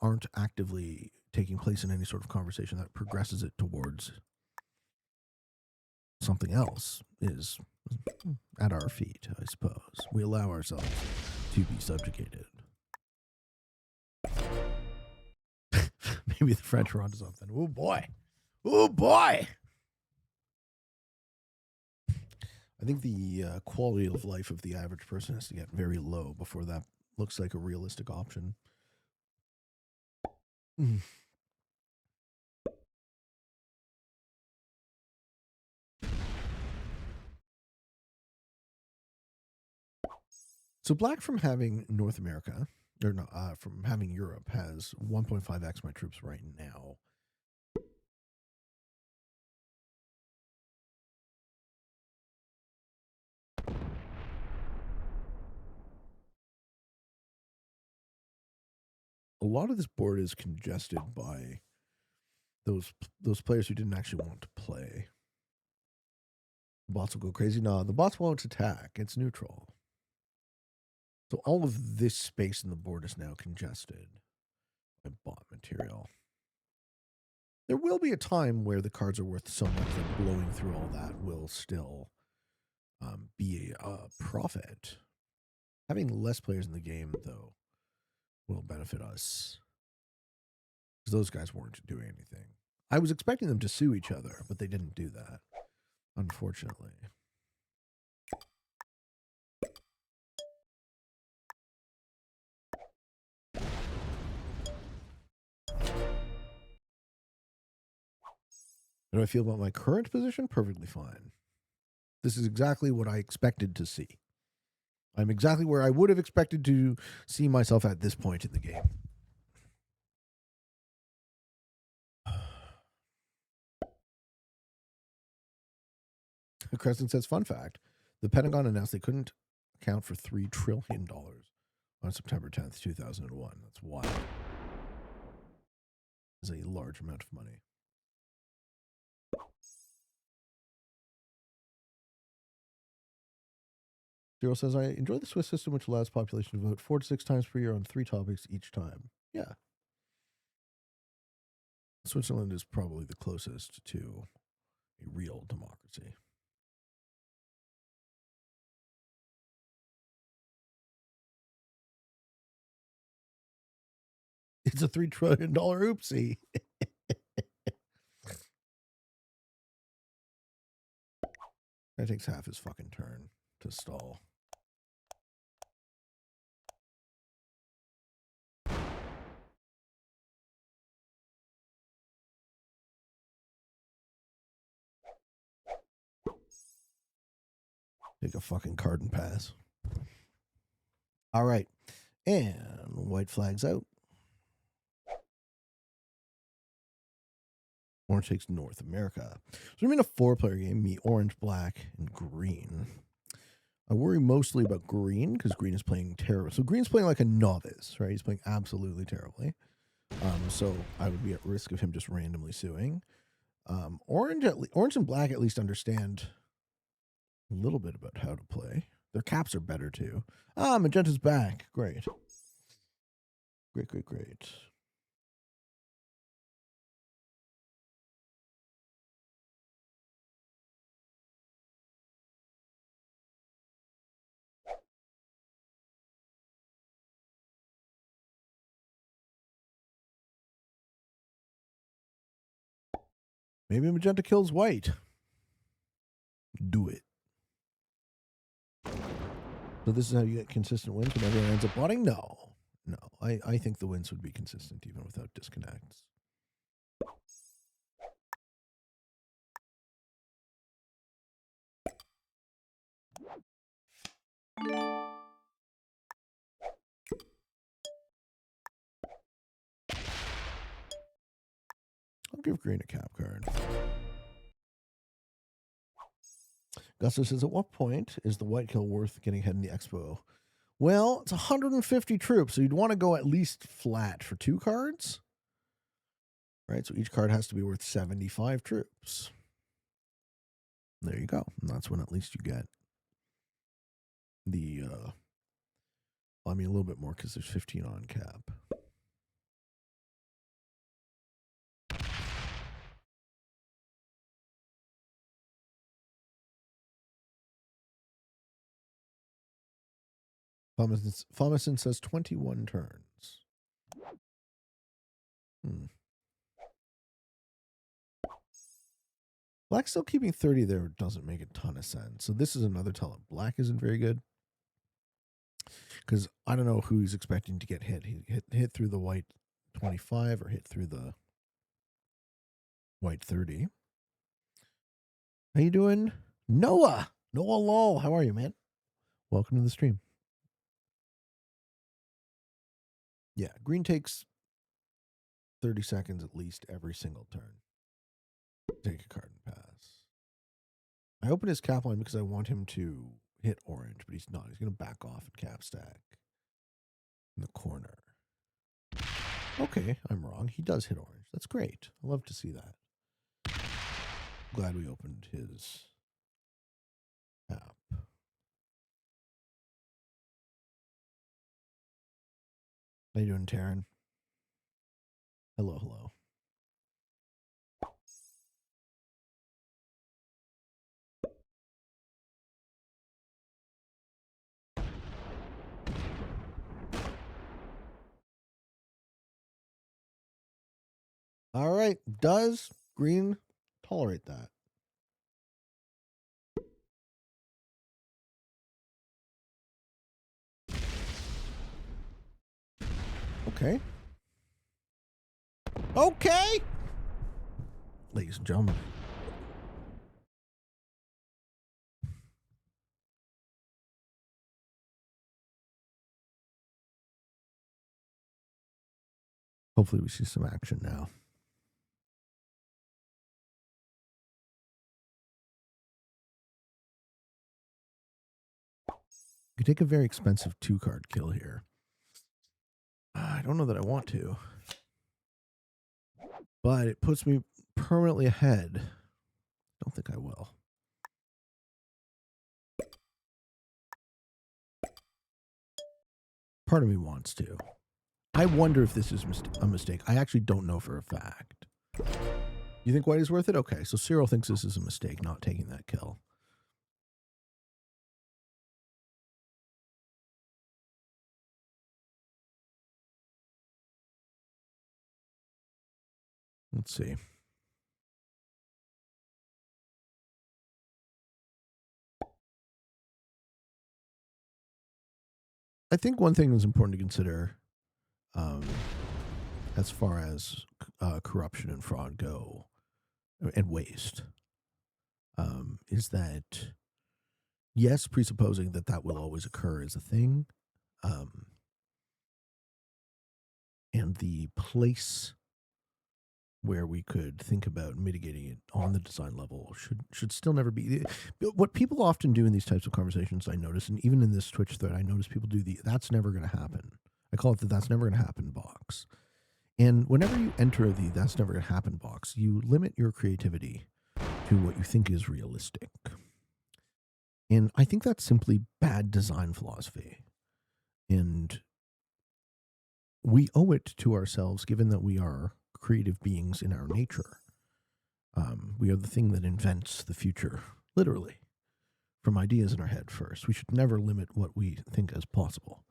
aren't actively taking place in any sort of conversation that progresses it towards something else is at our feet, I suppose. We allow ourselves to be subjugated. Maybe the French are onto something. Oh boy. Oh boy. I think the quality of life of the average person has to get very low before that looks like a realistic option. So Black from having North America, or no, from having Europe, has 1.5x my troops right now. A lot of this board is congested by those players who didn't actually want to play. The bots will go crazy. No, the bots won't attack. It's neutral. So all of this space in the board is now congested by bot material. There will be a time where the cards are worth so much that blowing through all that will still be a profit. Having less players in the game, though, will benefit us. Because those guys weren't doing anything. I was expecting them to sue each other, but they didn't do that, unfortunately. How do I feel about my current position? Perfectly fine. This is exactly what I expected to see. I'm exactly where I would have expected to see myself at this point in the game. Crescent says, fun fact, the Pentagon announced they couldn't account for $3 trillion on September 10th, 2001. That's wild. It's a large amount of money. Zero says, I enjoy the Swiss system, which allows population to vote 4 to 6 times per year on 3 topics each time. Yeah. Switzerland is probably the closest to a real democracy. It's a $3 trillion oopsie. That takes half his fucking turn to stall. Take a fucking card and pass. All right. And white flags out. Orange takes North America. So I'm in a 4-player game, me, orange, black, and green. I worry mostly about green because green is playing terrible. So green's playing like a novice, right? He's playing absolutely terribly. So I would be at risk of him just randomly suing. Orange and black at least understand a little bit about how to play. Their caps are better too. Magenta's back. Great. Great. Maybe magenta kills white. Do it. So this is how you get consistent wins when everyone ends up botting? No. I think the wins would be consistent even without disconnects. I'll give green a cap card. Gusto says, at what point is the white kill worth getting ahead in the Expo? Well, it's 150 troops, so you'd want to go at least flat for 2 cards. Right, so each card has to be worth 75 troops. There you go. And that's when at least you get the, I mean, a little bit more because there's 15 on cap. Thomason says 21 turns. Black still keeping 30 there doesn't make a ton of sense. So this is another tell that Black isn't very good. Because I don't know who he's expecting to get hit. He hit through the white 25 or hit through the white 30. How you doing? Noah Lol. How are you, man? Welcome to the stream. Yeah, green takes 30 seconds at least every single turn. Take a card and pass. I open his cap line because I want him to hit orange, but he's not. He's going to back off at cap stack in the corner. Okay, I'm wrong. He does hit orange. That's great. I love to see that. Glad we opened his cap. How you doing, Taryn? Hello. All right. Does green tolerate that? Okay. Ladies and gentlemen. Hopefully we see some action now. You take a very expensive 2-card kill here. I don't know that I want to. But it puts me permanently ahead. I don't think I will. Part of me wants to. I wonder if this is a mistake. I actually don't know for a fact. You think white is worth it? Okay, so Cyril thinks this is a mistake, not taking that kill. Let's see. I think one thing that's important to consider as far as corruption and fraud go and waste is that, yes, presupposing that will always occur is a thing. And the place where we could think about mitigating it on the design level should still never be. What people often do in these types of conversations, I notice, and even in this Twitch thread, I notice people do that's never going to happen. I call it the that's never going to happen box. And whenever you enter the that's never going to happen box, you limit your creativity to what you think is realistic. And I think that's simply bad design philosophy. And we owe it to ourselves, given that we are creative beings in our nature. We are the thing that invents the future, literally, from ideas in our head first. We should never limit what we think as possible.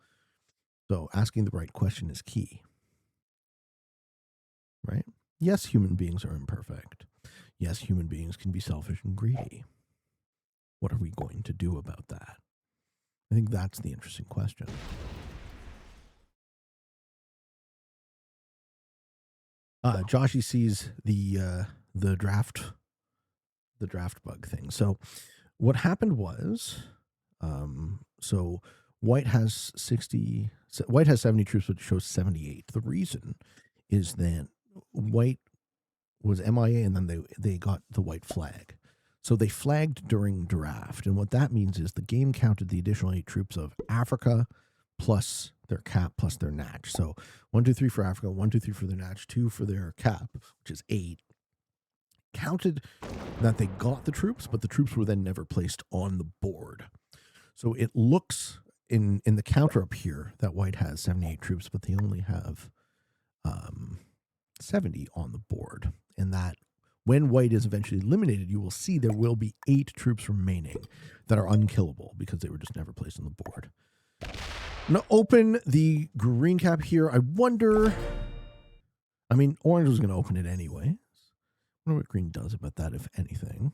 So asking the right question is key. Right? Yes, human beings are imperfect. Yes, human beings can be selfish and greedy. What are we going to do about that? I think that's the interesting question. Joshy sees the draft bug thing. So what happened was, so white has 70 troops, but it shows 78. The reason is that white was MIA, and then they got the white flag. So they flagged during draft, and what that means is the game counted the additional 8 troops of Africa plus their cap plus their natch. So 1, 2, 3 for Africa, 1, 2, 3 for their natch, 2 for their cap, which is 8. Counted that they got the troops, but the troops were then never placed on the board. So it looks in the counter up here that white has 78 troops, but they only have 70 on the board. And that when white is eventually eliminated, you will see there will be 8 troops remaining that are unkillable because they were just never placed on the board. I'm going to open the green cap here. I wonder, I mean, orange was going to open it anyway. I wonder what green does about that, if anything.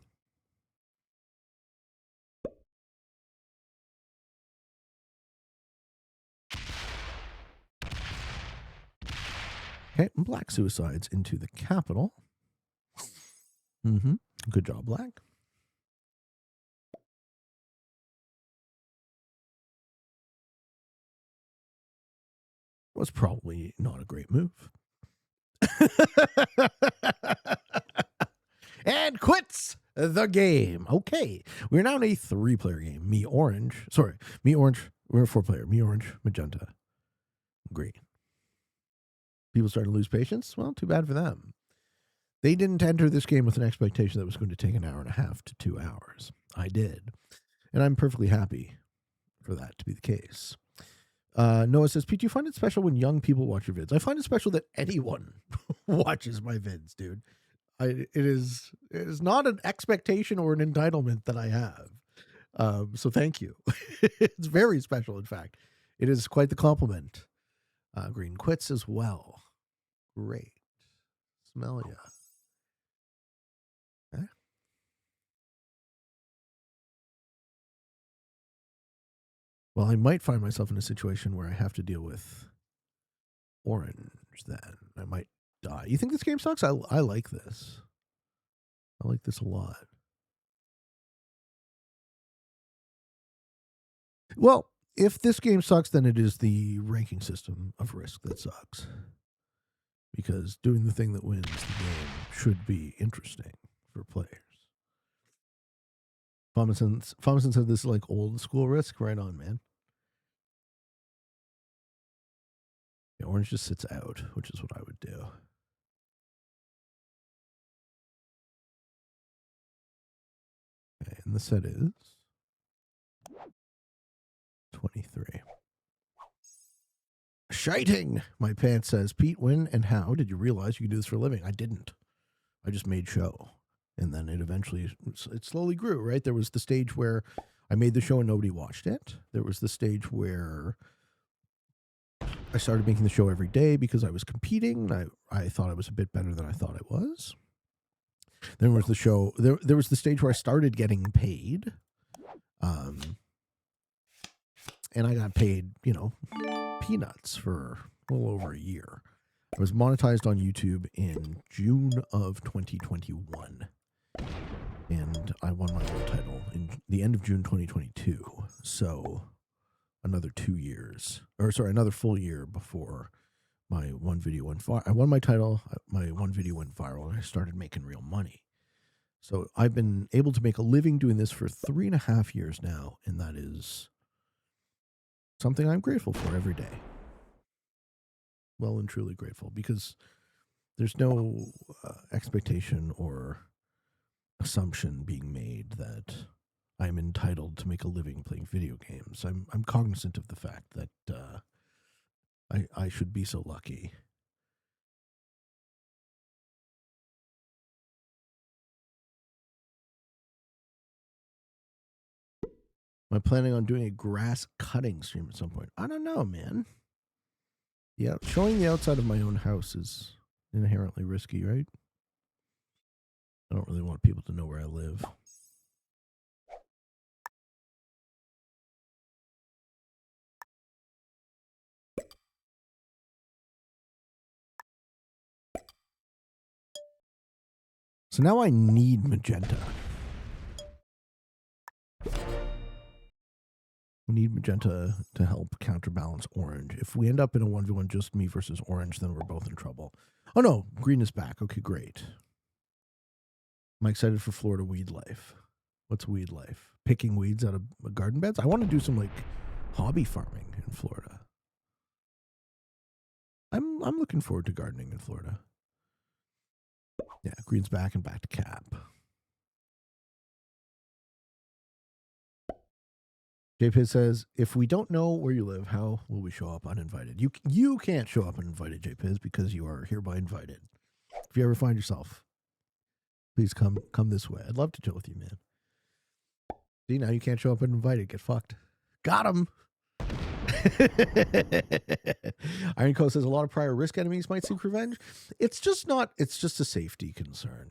Okay, black suicides into the capital. Good job, black. Was probably not a great move. And quits the game. Okay, we're now in a 3-player game. Me, orange. We're a 4-player. Me, orange, magenta, green. People starting to lose patience. Well, too bad for them. They didn't enter this game with an expectation that it was going to take 1.5 hours to 2 hours. I did, and I'm perfectly happy for that to be the case. Noah says, Pete, do you find it special when young people watch your vids? I find it special that anyone watches my vids, dude. It is not an expectation or an entitlement that I have. So thank you. It's very special, in fact. It is quite the compliment. Green quits as well. Great. Smell ya. Okay. Well, I might find myself in a situation where I have to deal with orange then. I might die. You think this game sucks? I like this. I like this a lot. Well, if this game sucks, then it is the ranking system of Risk that sucks. Because doing the thing that wins the game should be interesting for players. Thomason said this is like old school Risk. Right on, man. Yeah, orange just sits out, which is what I would do. Okay, and the set is 23. Shiting! My pants says, Pete, when and how did you realize you could do this for a living? I didn't. I just made show. And then it slowly grew, right? There was the stage where I made the show and nobody watched it. There was the stage where I started making the show every day because I was competing. I thought I was a bit better than I thought I was. Then was the show. There was the stage where I started getting paid. And I got paid, peanuts for a little over a year. I was monetized on YouTube in June of 2021. And I won my world title in the end of June 2022. So another 2 years, another full year before my one video went viral. I won my title, my one video went viral, and I started making real money. So I've been able to make a living doing this for 3.5 years now, and that is something I'm grateful for every day. Well and truly grateful, because there's no expectation or assumption being made that I'm entitled to make a living playing video games. I'm cognizant of the fact that I should be so lucky. Am I planning on doing a grass cutting stream at some point? I don't know, man. Yeah, showing the outside of my own house is inherently risky, right? I don't really want people to know where I live. So now I need magenta. We need magenta to help counterbalance orange. If we end up in a 1v1 just me versus orange, then we're both in trouble. Oh no, green is back. Okay, great. I'm excited for Florida weed life. What's weed life? Picking weeds out of garden beds? I want to do some like hobby farming in Florida. I'm looking forward to gardening in Florida. Yeah, Green's back and back to Cap. JP says, if we don't know where you live, how will we show up uninvited? You can't show up uninvited, JP, because you are hereby invited. If you ever find yourself, please come this way. I'd love to chill with you, man. See, now you can't show up uninvited. Get fucked. Got him. Iron Coast says a lot of prior risk enemies might seek revenge. It's just a safety concern,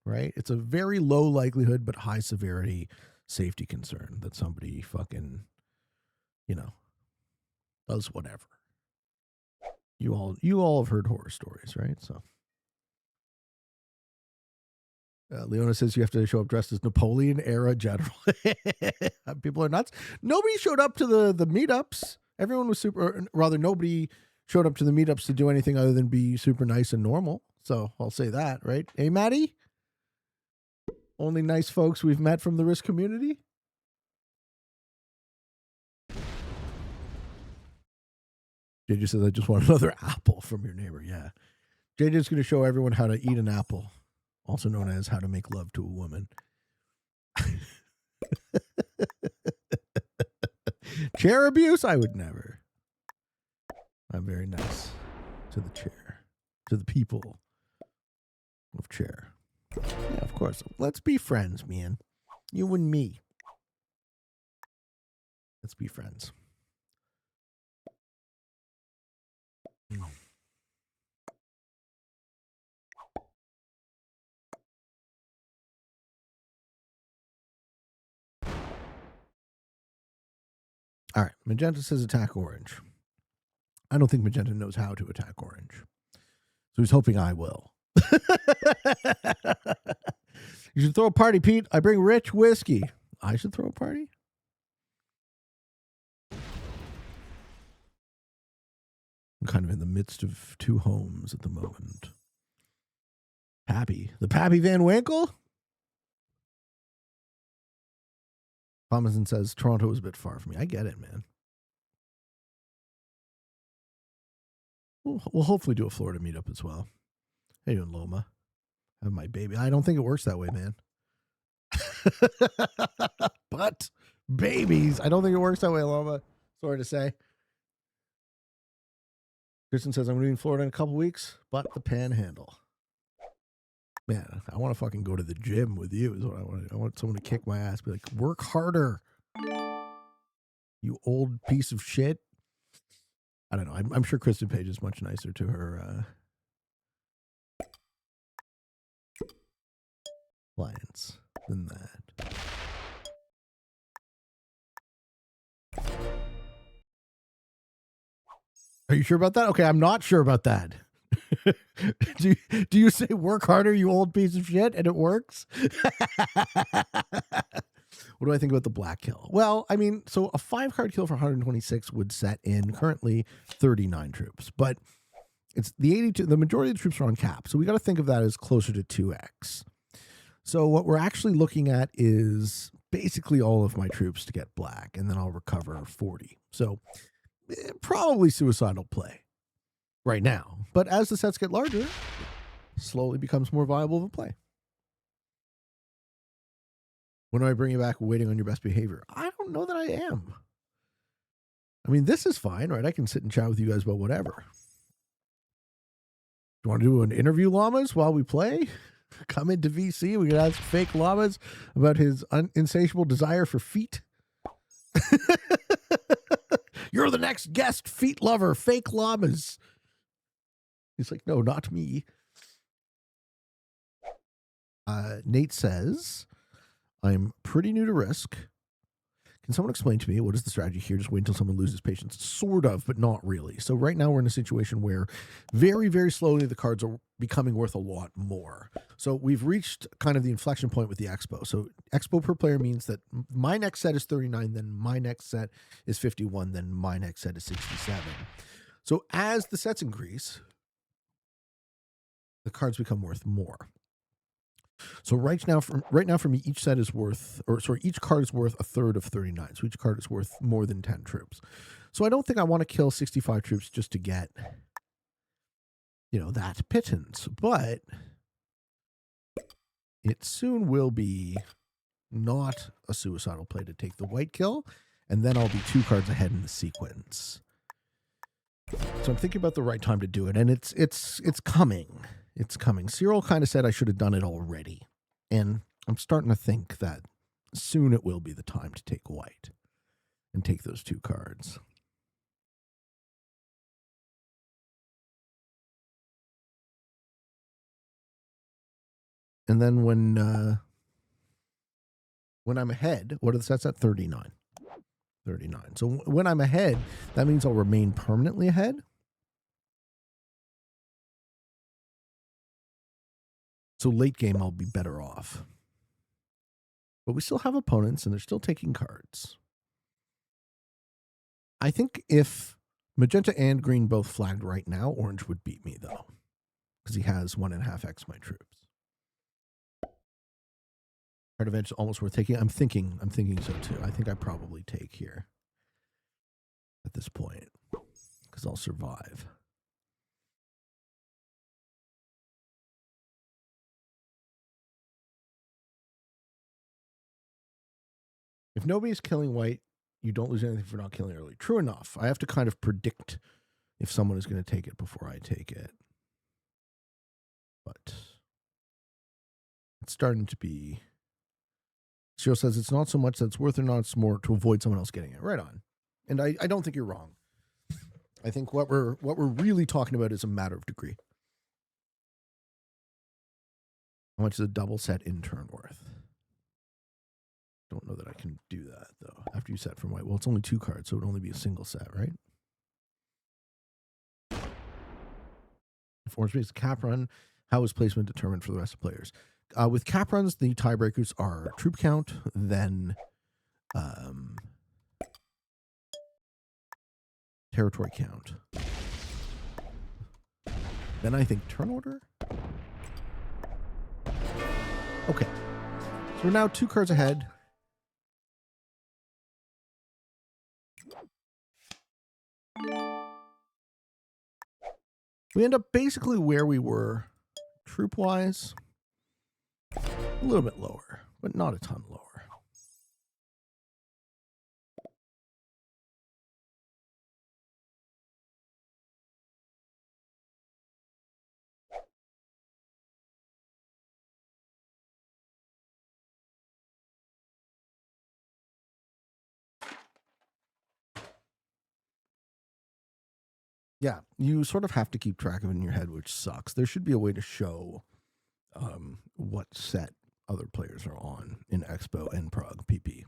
right? It's a very low likelihood but high severity safety concern that somebody fucking, does whatever. You all have heard horror stories, right? So Leona says you have to show up dressed as Napoleon era general. People are nuts. Nobody showed up to the meetups. Everyone was nobody showed up to the meetups to do anything other than be super nice and normal. So I'll say that, right? Hey, Maddie? Only nice folks we've met from the Risk community? JJ says, I just want another apple from your neighbor. Yeah. JJ's going to show everyone how to eat an apple, also known as how to make love to a woman. Chair abuse? I would never. I'm very nice to the chair, to the people of chair. Yeah, of course. Let's be friends, man. You and me. Let's be friends. All right. Magenta says attack orange. I don't think Magenta knows how to attack orange. So he's hoping I will. You should throw a party, Pete. I bring rich whiskey. I should throw a party? I'm kind of in the midst of two homes at the moment. Pappy. The Pappy Van Winkle? Thomason says Toronto is a bit far from me. I get it, man. We'll hopefully do a Florida meetup as well. How you doing, Loma? I have my baby. I don't think it works that way, man. But babies. I don't think it works that way, Loma. Sorry to say. Kristen says, I'm going to be in Florida in a couple weeks, but the panhandle. Man, I want to fucking go to the gym with you is what I want. I want someone to kick my ass. Be like, work harder. You old piece of shit. I don't know. I'm sure Kristen Page is much nicer to her clients than that. Are you sure about that? Okay, I'm not sure about that. do you say work harder, you old piece of shit, and it works? What do I think about the black kill? Well, I mean, so a 5-card kill for 126 would set in currently 39 troops, but it's the 82. The majority of the troops are on cap, so we got to think of that as closer to 2x. So what we're actually looking at is basically all of my troops to get black, and then I'll recover 40. So probably suicidal play right now. But as the sets get larger, it slowly becomes more viable of a play. When do I bring you back waiting on your best behavior? I don't know that I am. I mean, this is fine, right? I can sit and chat with you guys about whatever. Do you want to do an interview, Llamas, while we play? Come into VC. We can ask fake Llamas about his insatiable desire for feet. You're the next guest, feet lover, fake Llamas. He's like, no, not me. Nate says, I'm pretty new to Risk. Can someone explain to me what is the strategy here? Just wait until someone loses patience. Sort of, but not really. So right now we're in a situation where very, very slowly the cards are becoming worth a lot more. So we've reached kind of the inflection point with the Expo. So Expo per player means that my next set is 39, then my next set is 51, then my next set is 67. So as the sets increase, the cards become worth more. So right now, for me, each set is worth, or sorry, each card is worth a third of 39. So each card is worth more than 10 troops. So I don't think I want to kill 65 troops just to get, that pittance. But it soon will be not a suicidal play to take the white kill, and then I'll be 2 cards ahead in the sequence. So I'm thinking about the right time to do it, and it's coming. It's coming. Cyril kind of said I should have done it already, and I'm starting to think that soon it will be the time to take white and take those 2 cards. And then when I'm ahead, what are the sets at? 39. 39. So when I'm ahead, that means I'll remain permanently ahead. So late game, I'll be better off. But we still have opponents, and they're still taking cards. I think if magenta and green both flagged right now, orange would beat me, though, because he has 1.5x my troops. Card advantage is almost worth taking. I'm thinking so too. I think I probably take here at this point because I'll survive. If nobody's killing white, you don't lose anything for not killing early. True enough. I have to kind of predict if someone is going to take it before I take it. But it's starting to be... Cyril says it's not so much that it's worth or not, it's more to avoid someone else getting it. Right on. And I don't think you're wrong. I think what we're really talking about is a matter of degree. How much is a double set in turn worth? Don't know that I can do that, though. After you set from white. Well, it's only 2 cards, so it would only be a single set, right? If orange makes a cap run, how is placement determined for the rest of players? With cap runs, the tiebreakers are troop count, then territory count. Then I think turn order? Okay. So we're now 2 cards ahead. We end up basically where we were troop-wise. A little bit lower, but not a ton lower. Yeah, you sort of have to keep track of it in your head, which sucks. There should be a way to show what set other players are on in Expo and Prague PP.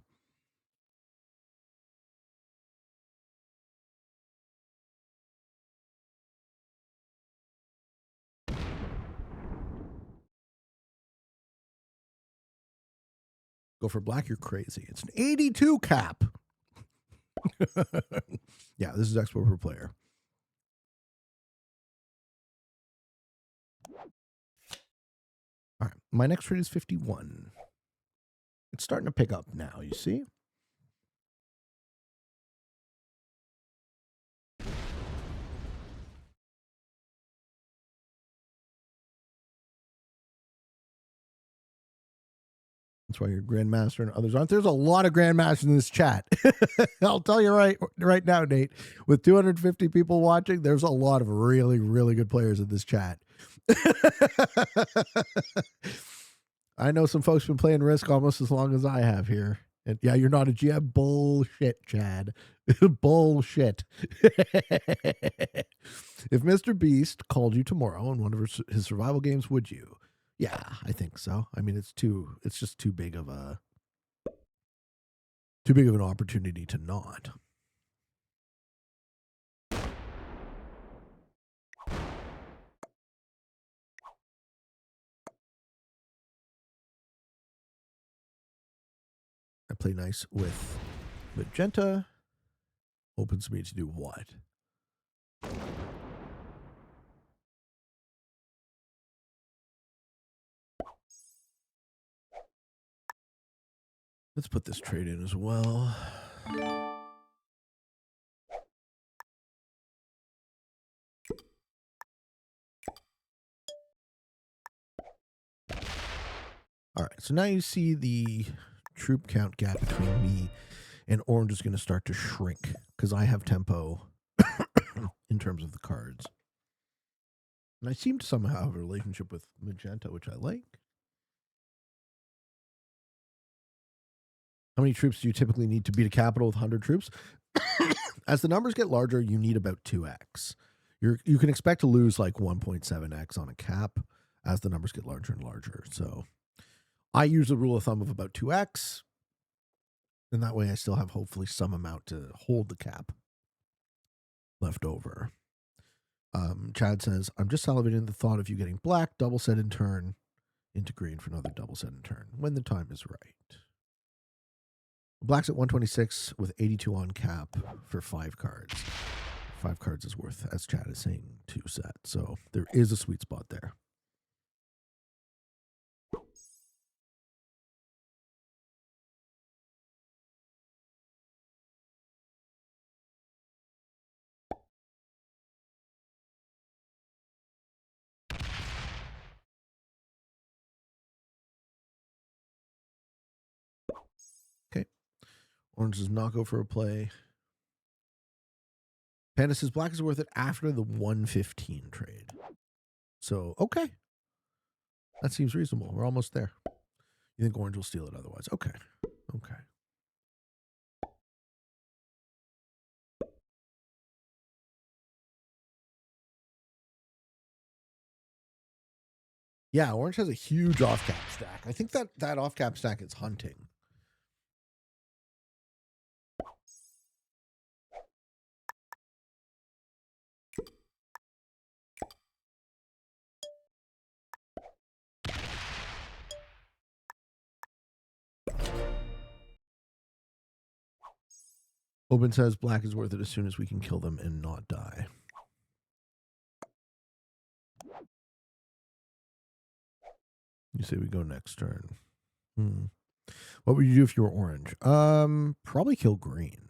Go for black, you're crazy. It's an 82 cap. Yeah, this is Expo per player. All right, my next trade is 51. It's starting to pick up now, you see? That's why you're Grandmaster and others aren't. There's a lot of Grandmasters in this chat. I'll tell you right now, Nate. With 250 people watching, there's a lot of really, really good players in this chat. I know some folks have been playing Risk almost as long as I have here. And yeah, you're not a GM. Bullshit, Chad. Bullshit. If Mr. Beast called you tomorrow in one of his survival games, would you? Yeah, I think so. I mean, it's just too big of an opportunity to not. I play nice with magenta. Opens me to do what? Let's put this trade in as well. All right, so now you see the troop count gap between me and orange is going to start to shrink because I have tempo in terms of the cards. And I seem to somehow have a relationship with magenta, which I like. How many troops do you typically need to beat a capital with 100 troops? As the numbers get larger, you need about 2x. You can expect to lose like 1.7x on a cap as the numbers get larger and larger. So I use a rule of thumb of about 2x, and that way I still have hopefully some amount to hold the cap left over. Chad says, I'm just salivating the thought of you getting black, double set in turn, into green for another double set in turn, when the time is right. Black's at 126 with 82 on cap for 5 cards. 5 cards is worth, as Chad is saying, 2 sets. So there is a sweet spot there. Okay. Orange does not go for a play. Panda says black is worth it after the 115 trade. So, okay. That seems reasonable. We're almost there. You think orange will steal it otherwise? Okay. Okay. Yeah, orange has a huge off-cap stack. I think that off-cap stack is hunting. Open says black is worth it as soon as we can kill them and not die. You say we go next turn. What would you do if you were orange? Probably kill green.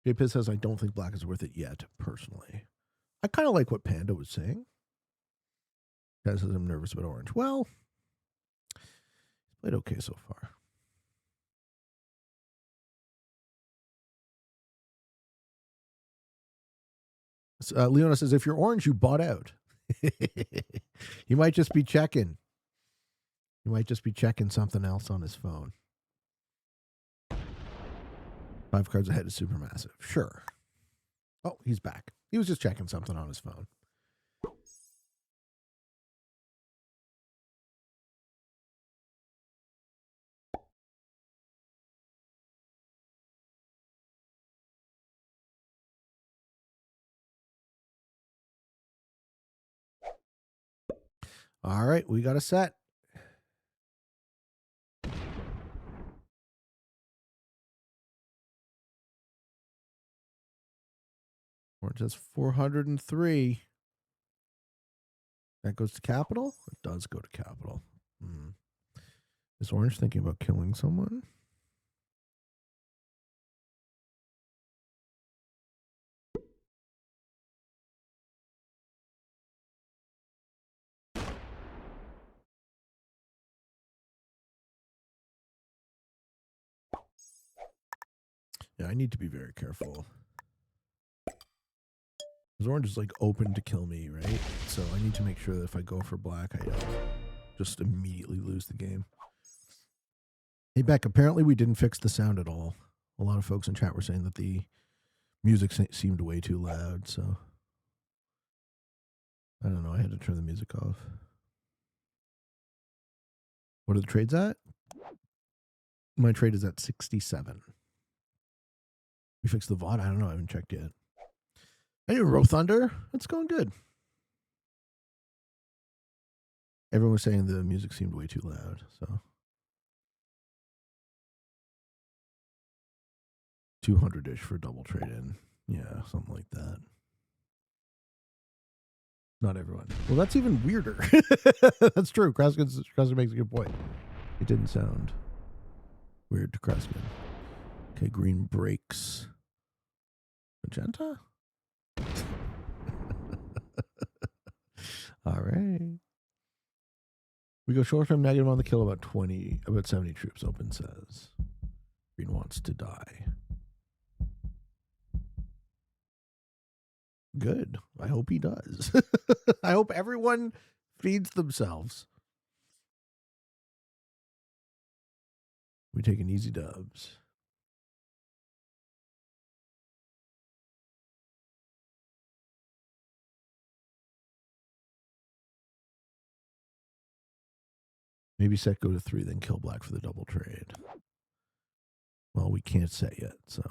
JPiz says I don't think black is worth it yet, personally. I kind of like what Panda was saying. Panda says I'm nervous about orange. Well, it's played okay so far. Leona says if you're orange, you bought out. He might just be checking. He might just be checking something else on his phone. 5 cards ahead is supermassive. Sure. Oh, he's back. He was just checking something on his phone. All right, we got a set. Orange has 403. That goes to capital? It does go to capital. Is orange thinking about killing someone? Yeah, I need to be very careful. Because orange is like open to kill me, right? So I need to make sure that if I go for black, I don't just immediately lose the game. Hey, Beck, apparently we didn't fix the sound at all. A lot of folks in chat were saying that the music seemed way too loud, so I don't know. I had to turn the music off. What are the trades at? My trade is at 67. We fixed the VOD? I don't know. I haven't checked yet. Hey, Row Thunder. It's going good. Everyone was saying the music seemed way too loud, so 200-ish for double trade in. Yeah, something like that. Not everyone. Well, that's even weirder. That's true. Kreskin makes a good point. It didn't sound weird to Kreskin. Okay, green breaks. Magenta? All right. We go short-term negative on the kill about 70 troops, open says. Green wants to die. Good. I hope he does. I hope everyone feeds themselves. We take an easy dubs. Maybe set go to 3, then kill black for the double trade. Well, we can't set yet, so.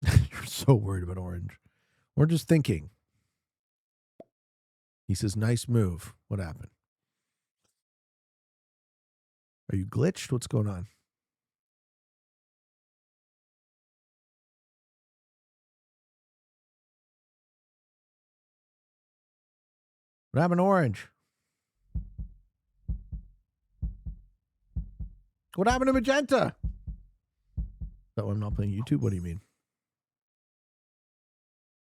You're so worried about orange. We're just thinking. He says, nice move. What happened? Are you glitched? What's going on? What happened to orange? What happened to magenta? Oh, I'm not playing YouTube? What do you mean?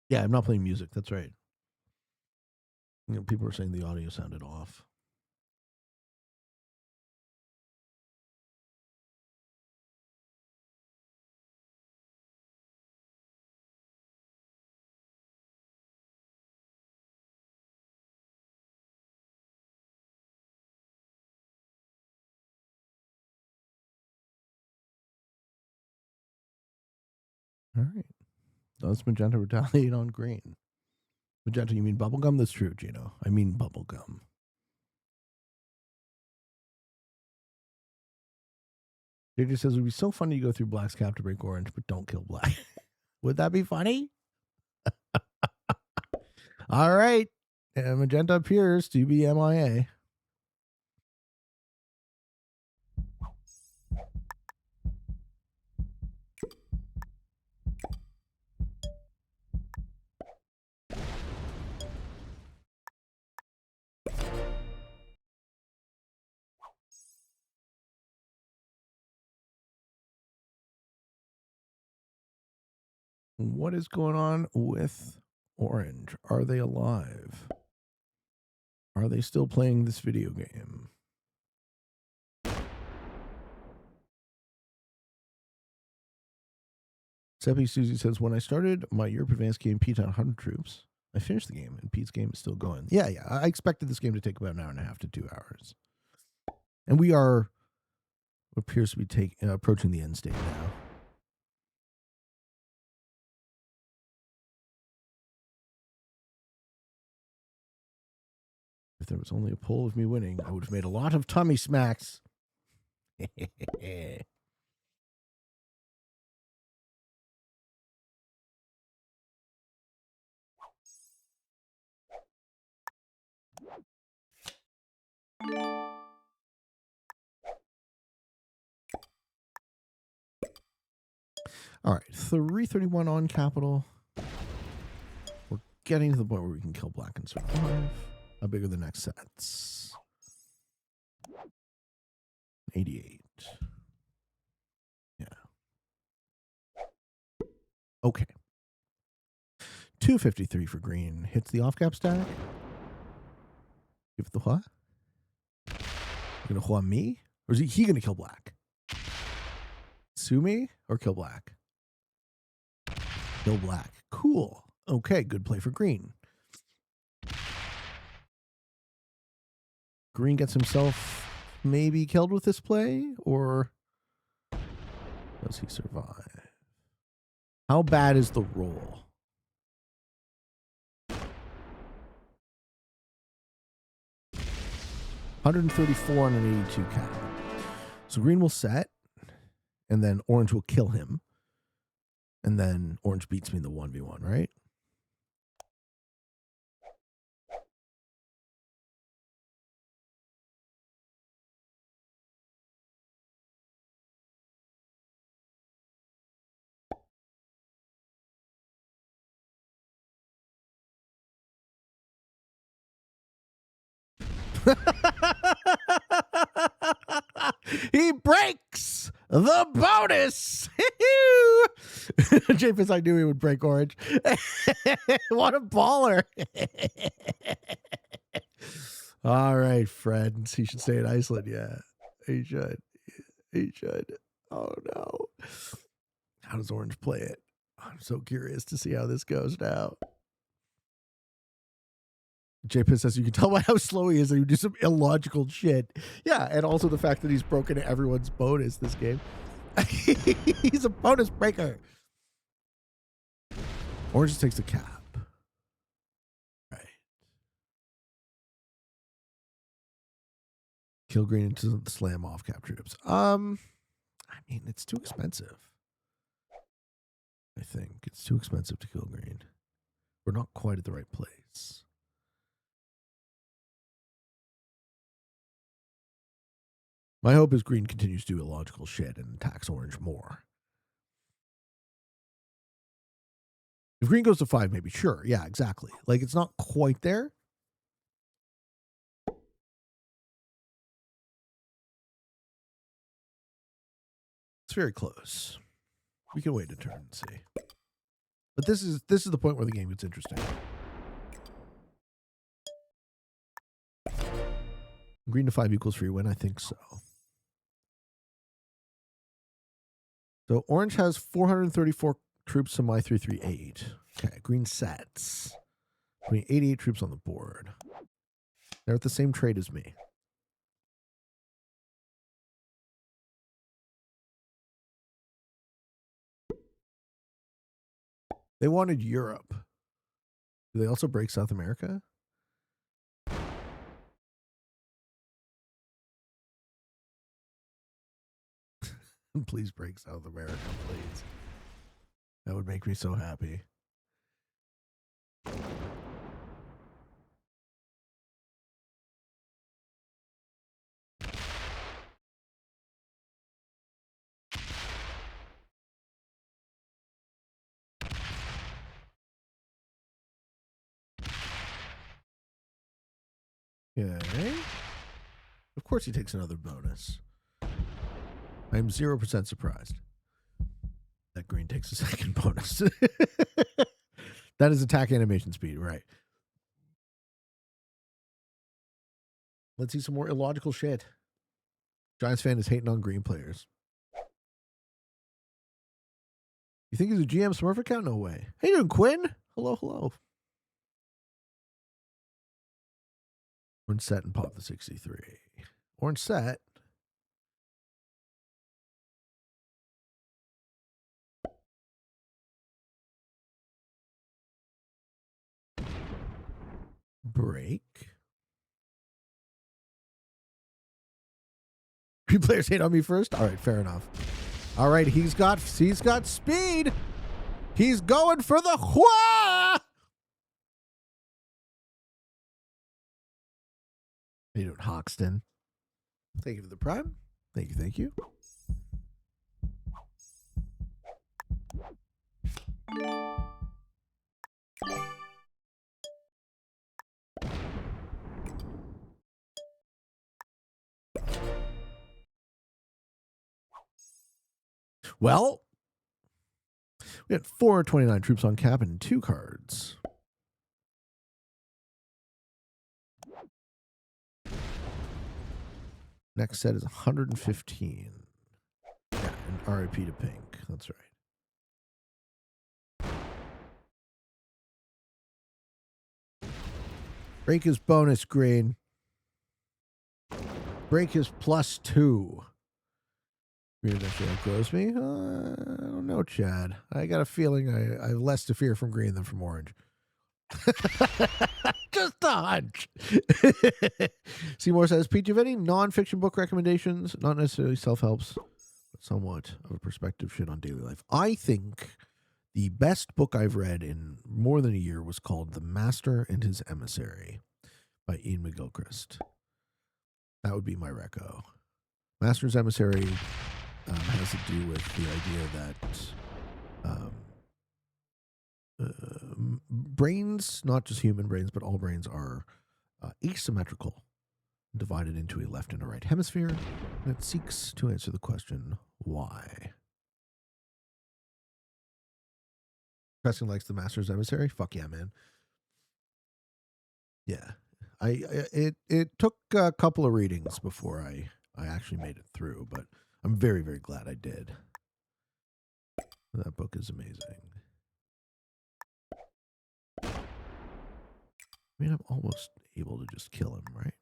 Yeah, I'm not playing music. That's right. You know, people are saying the audio sounded off. All right. Does magenta retaliate on green? Magenta, you mean bubblegum? That's true, Gino. I mean bubblegum. JJ says it would be so funny to go through black's cap to break orange, but don't kill black. Would that be funny? All right. Magenta appears to be MIA. What is going on with orange? Are they alive? Are they still playing this video game? Seppi Susie says, when I started my Europe Advanced game, Pete had 100 troops. I finished the game, and Pete's game is still going. Yeah. I expected this game to take about an hour and a half to 2 hours. And we are, appears to be approaching the end state now. If there was only a poll of me winning, I would have made a lot of tummy smacks. All right, 331 on capital. We're getting to the point where we can kill black and survive. How big are the next sets? 88. Yeah. Okay. 253 for green. Hits the off-cap stack. Give it the what? Gonna Hua me? Or is he gonna kill black? Sue me or kill black? Kill black. Cool. Okay, good play for green. Green gets himself maybe killed with this play, or does he survive? How bad is the roll? $134 and an 82 cap. So green will set, and then orange will kill him. And then orange beats me in the 1v1, right? He breaks the bonus. Japhis, I knew he would break orange. What a baller. All right, friends. He should stay in Iceland. Yeah, he should. He should. Oh, no. How does orange play it? I'm so curious to see how this goes now. JP says you can tell by how slow he is that he would do some illogical shit. Yeah, and also the fact that he's broken everyone's bonus this game. He's a bonus breaker. Orange takes the cap. Right. Kill green to slam off cap troops. I mean, it's too expensive. I think it's too expensive to kill green. We're not quite at the right place. My hope is green continues to do illogical shit and attacks orange more. If green goes to 5, maybe, sure. Yeah, exactly. Like, it's not quite there. It's very close. We can wait a turn and see. But this is the point where the game gets interesting. Green to 5 equals free win? I think so. So orange has 434 troops to my 338. Okay, green sets. 88 troops on the board. They're at the same trade as me. They wanted Europe. Do they also break South America? Please break South America, please. That would make me so happy. Okay. Of course he takes another bonus. I'm 0% surprised that green takes a second bonus. That is attack animation speed, right? Let's see some more illogical shit. Giants fan is hating on green players. You think he's a GM Smurf account? No way. How you doing, Quinn? Hello, hello. Orange set and pop the 63. Orange set. Break. Green players hate on me first? All right, fair enough. All right, he's got speed. He's going for the Hua. How you doing, Hoxton? Thank you for the prime. Thank you, thank you. Well, we had 429 troops on cap and 2 cards. Next set is 115. Yeah, and RIP to pink. That's right. Break is bonus green. Break is +2. Green eventually outgrows me. I don't know, Chad. I got a feeling I have less to fear from green than from orange. Just a hunch. Seymour says, Pete, do you have any nonfiction book recommendations? Not necessarily self-helps, but somewhat of a perspective shit on daily life. I think the best book I've read in more than a year was called The Master and His Emissary by Ian McGilchrist. That would be my reco. Master's Emissary has to do with the idea that brains, not just human brains, but all brains are asymmetrical. divided into a left and a right hemisphere, and it seeks to answer the question, why? Preston likes the Master's Emissary? Fuck yeah, man. Yeah. It took a couple of readings before I actually made it through, but I'm very, very glad I did. That book is amazing. I mean, I'm almost able to just kill him, right?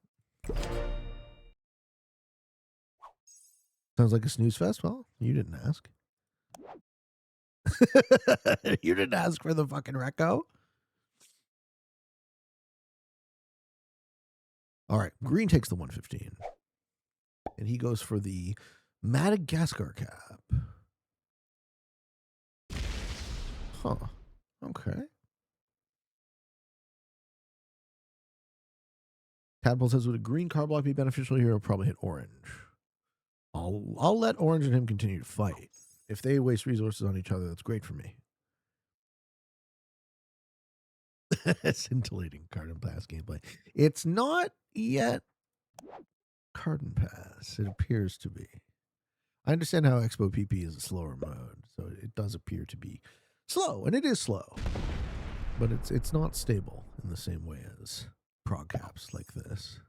Sounds like a snooze fest. Well, you didn't ask. You didn't ask for the fucking reco. All right, green takes the 115. And he goes for the Madagascar cap. Huh. Okay. Tadpole says, would a green card block be beneficial here? I'll probably hit orange. I'll let orange and him continue to fight. If they waste resources on each other, that's great for me. Scintillating card and pass gameplay. It's not yet card and pass. It appears to be. I understand how Expo PP is a slower mode, so it does appear to be slow, and it is slow. But it's not stable in the same way as prog caps like this.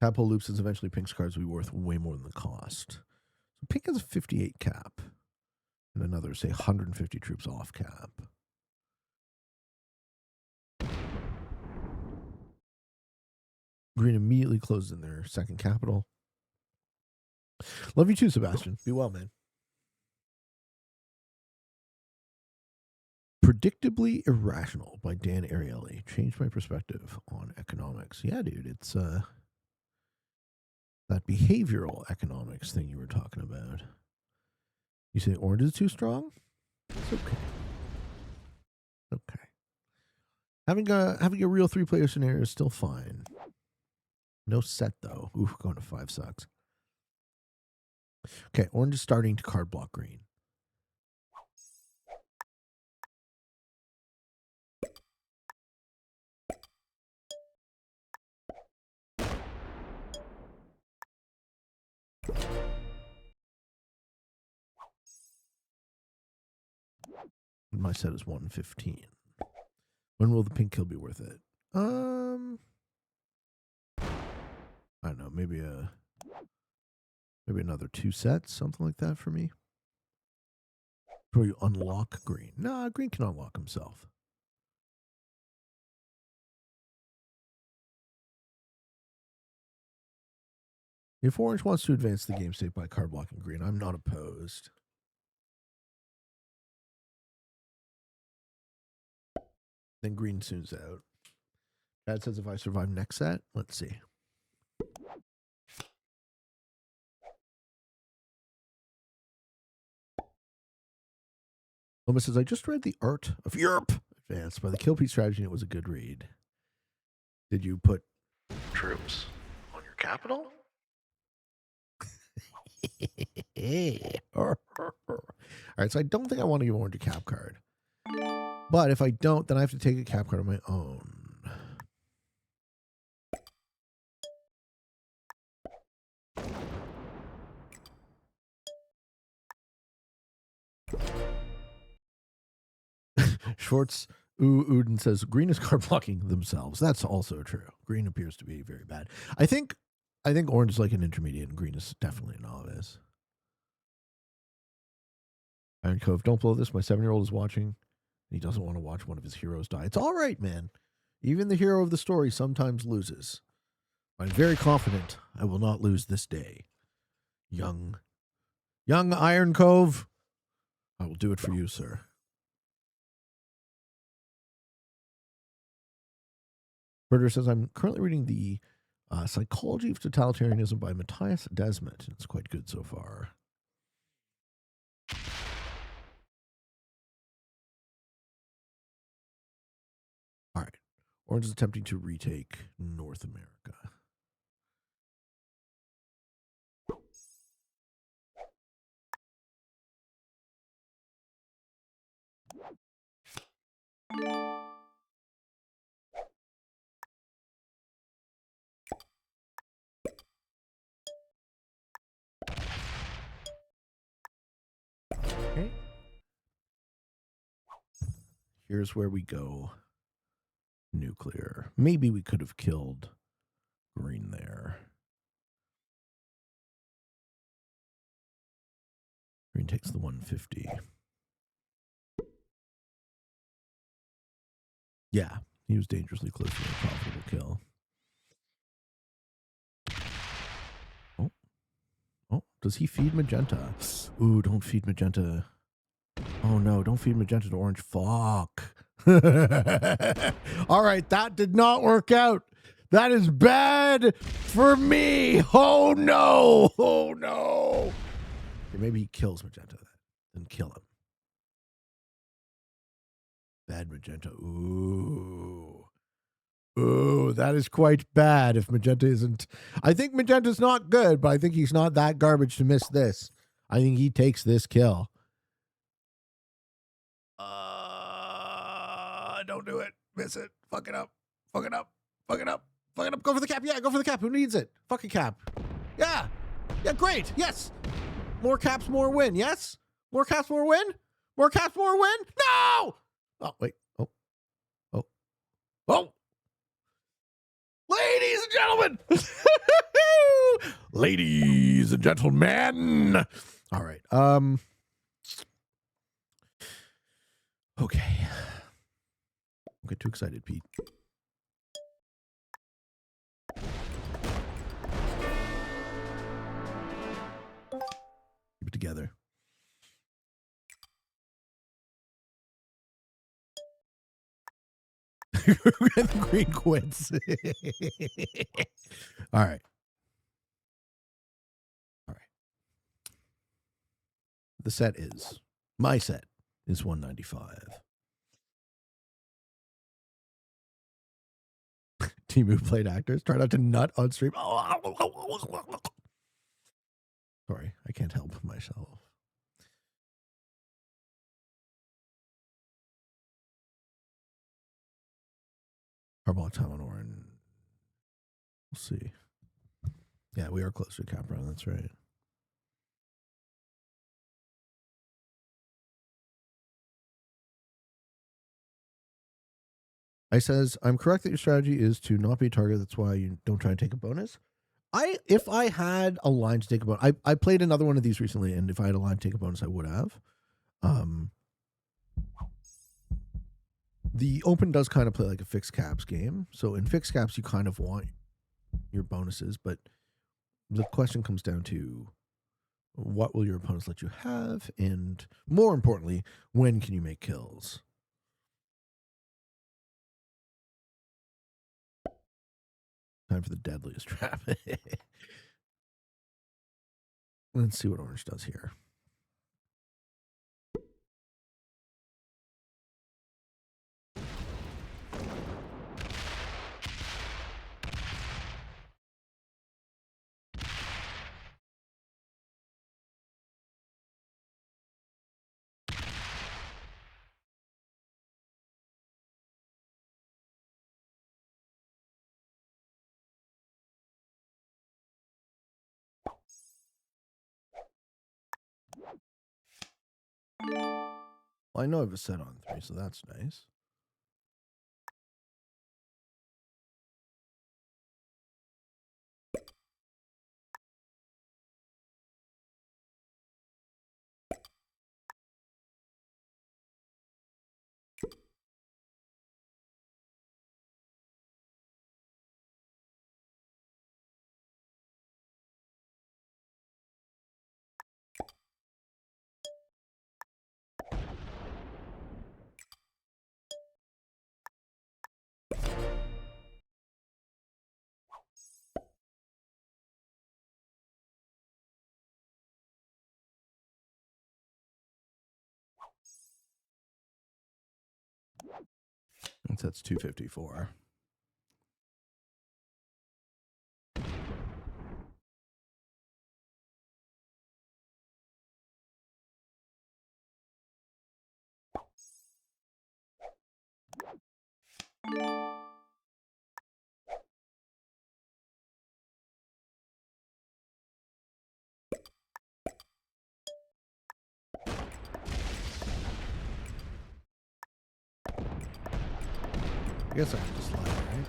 Tadpole loops is eventually Pink's cards will be worth way more than the cost. So Pink has a 58 cap, and another, say, 150 troops off cap. Green immediately closes in their second capital. Love you too, Sebastian. Be well, man. Predictably Irrational by Dan Ariely. Changed my perspective on economics. Yeah, dude, it's that behavioral economics thing you were talking about. You say orange is too strong? It's okay. Okay. Having a real 3-player scenario is still fine. No set though. Oof, going to 5 sucks. Okay, orange is starting to card block green. My set is 115. When will the pink kill be worth it? I don't know, maybe another 2 sets, something like that for me. Before you unlock green. Nah, green can unlock himself. If orange wants to advance the game state by card blocking green, I'm not opposed. Then green soon's out. Dad says if I survive next set, let's see. Loma says, I just read The Art of Europe Advanced by the Kill Pete Strategy, and it was a good read. Did you put troops on your capital? All right, so I don't think I want to give orange a cap card. But if I don't, then I have to take a cap card of my own. Schwartz Uden says green is card blocking themselves. That's also true. Green appears to be very bad. I think orange is like an intermediate and green is definitely a novice. Iron Cove, don't blow this. My 7-year-old is watching. He doesn't want to watch one of his heroes die. It's all right, man. Even the hero of the story sometimes loses. I'm very confident I will not lose this day. Young Iron Cove, I will do it for you, sir. Berger says, I'm currently reading the Psychology of Totalitarianism by Matthias Desmet. It's quite good so far. All right. Orange is attempting to retake North America. Okay. Here's where we go. Nuclear. Maybe we could have killed green there. Green takes the 150. Yeah, he was dangerously close to a profitable kill. Oh. Oh, does he feed magenta? Ooh, don't feed magenta. Oh no, don't feed magenta to orange. Fuck. All right, that did not work out. That is bad for me. Oh no. Oh no. Okay, maybe he kills magenta then kill him. Bad magenta. Ooh. Ooh, that is quite bad if magenta isn't. I think magenta's not good, but I think he's not that garbage to miss this. I think he takes this kill. Don't do it. Miss it. Fuck it up. Fuck it up. Fuck it up. Fuck it up. Go for the cap. Yeah, go for the cap. Who needs it? Fucking cap. Yeah. Yeah, great. Yes. More caps, more win. Yes? More caps, more win? More caps, more win? No! Oh, wait. Oh. Oh. Oh. Ladies and gentlemen. Ladies and gentlemen. All right. Okay. Don't get too excited, Pete. Keep it together. The green quits. All right. All right. The set is, my set is 195. Team who played actors tried not to nut on stream. Sorry, I can't help myself. Hardball time on Orin. We'll see. Yeah, we are close to cap run. That's right. I says, I'm correct that your strategy is to not be a target. That's why you don't try and take a bonus. If I had a line to take a bonus, I played another one of these recently, and if I had a line to take a bonus, I would have. The open does kind of play like a fixed caps game. So in fixed caps, you kind of want your bonuses, but the question comes down to what will your opponents let you have, and more importantly, when can you make kills? Time for the deadliest trap. Let's see what orange does here. Well, I know I have a set on 3, so that's nice. That's 254. I guess I have to slide, right?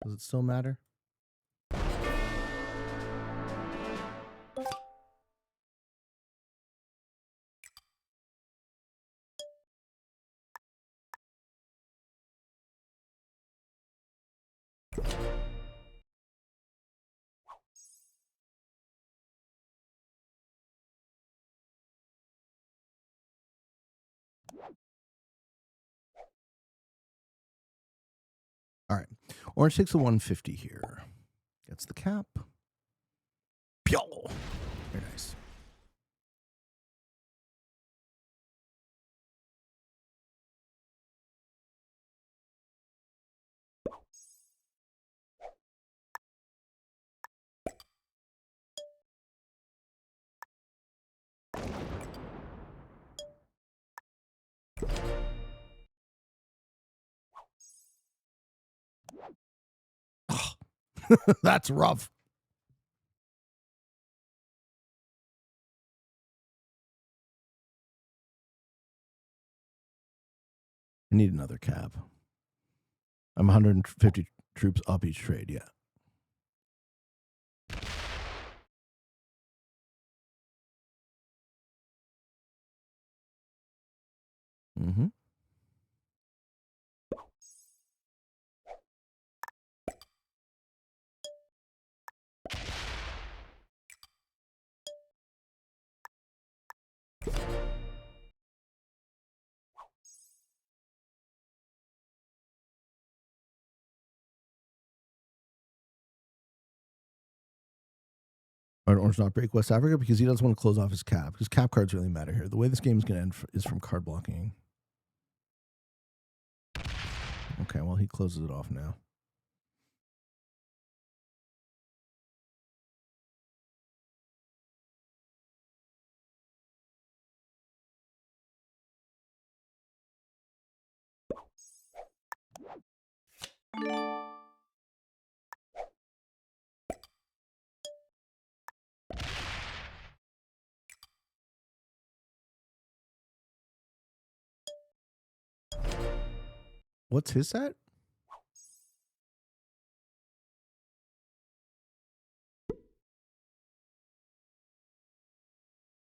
Does it still matter? All right. Orange takes a 150 here. Gets the cap. Pyo! Very nice. Oh, that's rough. I need another cap. I'm 150 troops up each trade, yeah. Mm-hmm. Or Orange not break West Africa because he doesn't want to close off his cap. Because cap cards really matter here. The way this game is going to end is from card blocking. Okay, well, he closes it off now. What's his set?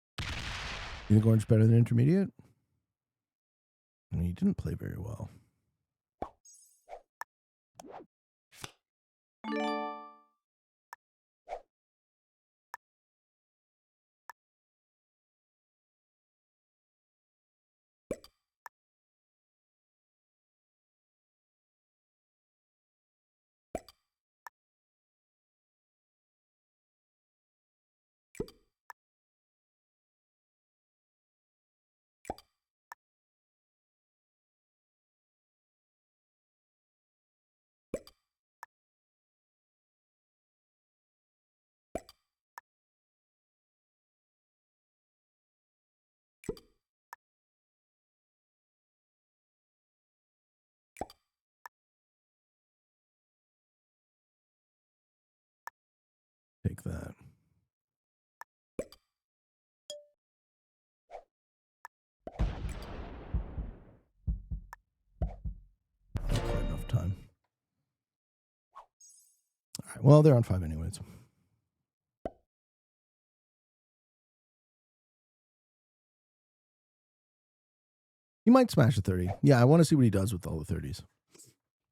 You think Orange better than Intermediate? I mean, he didn't play very well. Take that. Not quite enough time. All right, well, they're on 5 anyways. He might smash a 30. Yeah, I want to see what he does with all the 30s.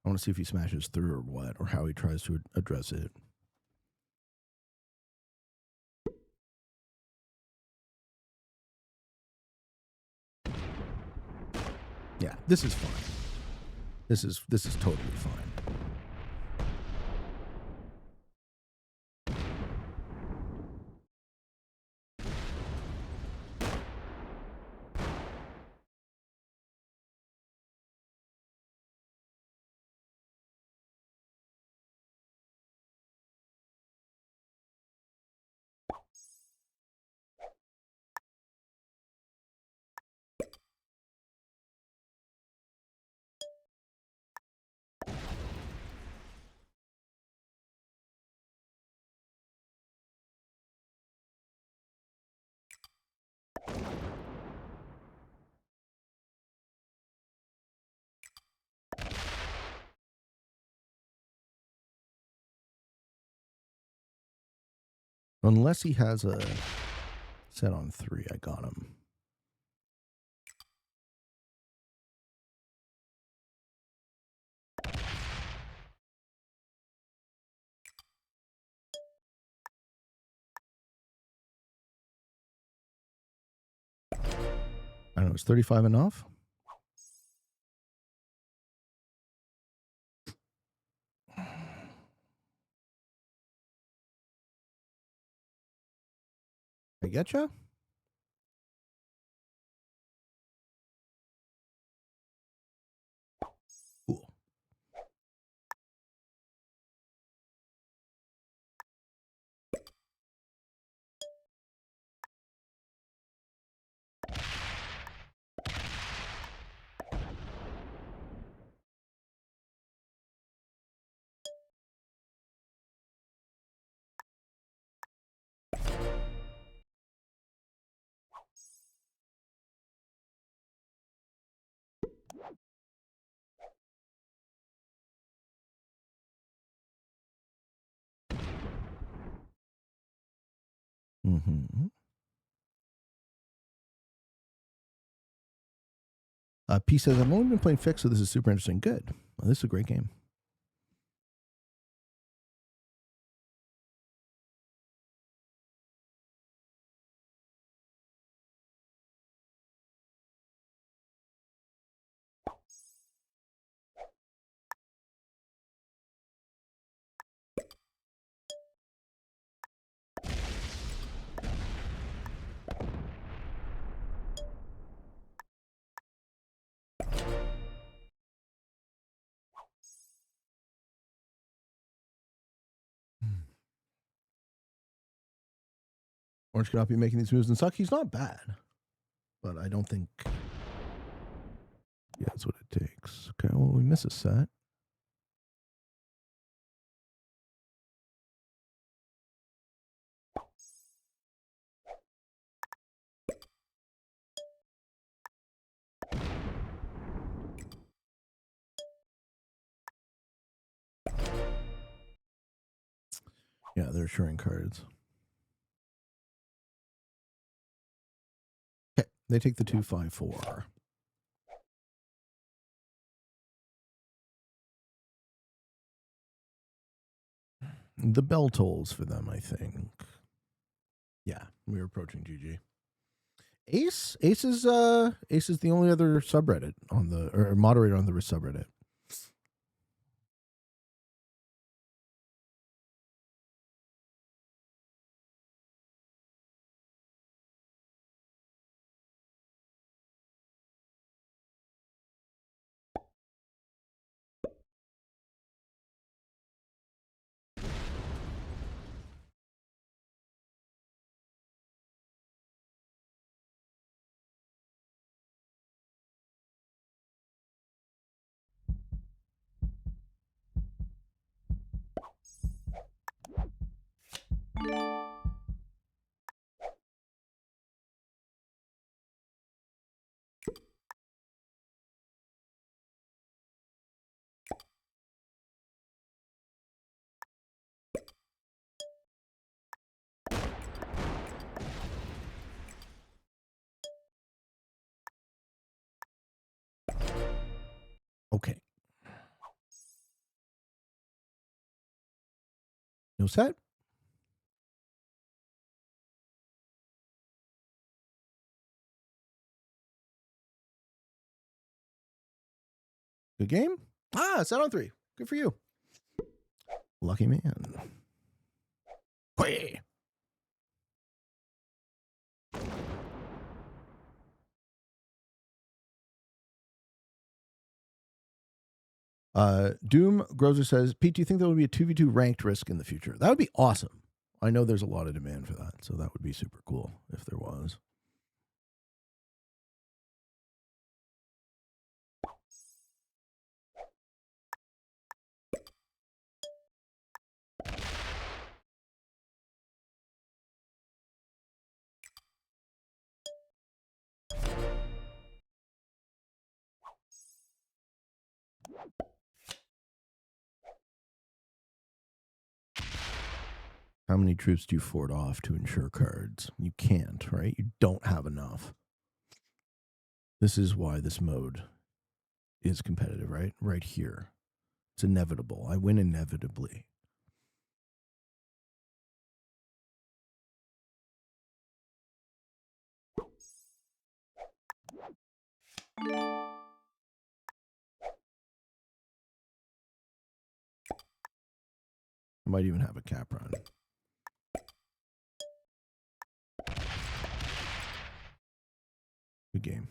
I want to see if he smashes through or what, or how he tries to address it. Yeah, this is fine. This is totally fine. Unless he has a set on 3, I got him. I don't know, is 35 enough? I getcha? Cool. Mm-hmm. P says, I've only been playing Fix, so this is super interesting. Good. Well, this is a great game. Orange could not be making these moves and suck. He's not bad, but I don't think. Yeah, that's what it takes. Okay, well, we miss a set. Yeah, they're showing cards. Okay, they take the 2-5-4. The bell tolls for them, I think. Yeah, we're approaching GG. Ace is the only other subreddit on the or moderator on the subreddit. Okay. No set? Good game? Set on 3. Good for you. Lucky man. Hey. Doom Grozer says, Pete, do you think there will be a 2v2 ranked Risk in the future? That would be awesome. I know there's a lot of demand for that, so that would be super cool if there was. How many troops do you forward off to ensure cards? You can't, right? You don't have enough. This is why this mode is competitive, right? Right here. It's inevitable. I win inevitably. I might even have a cap run. Good game.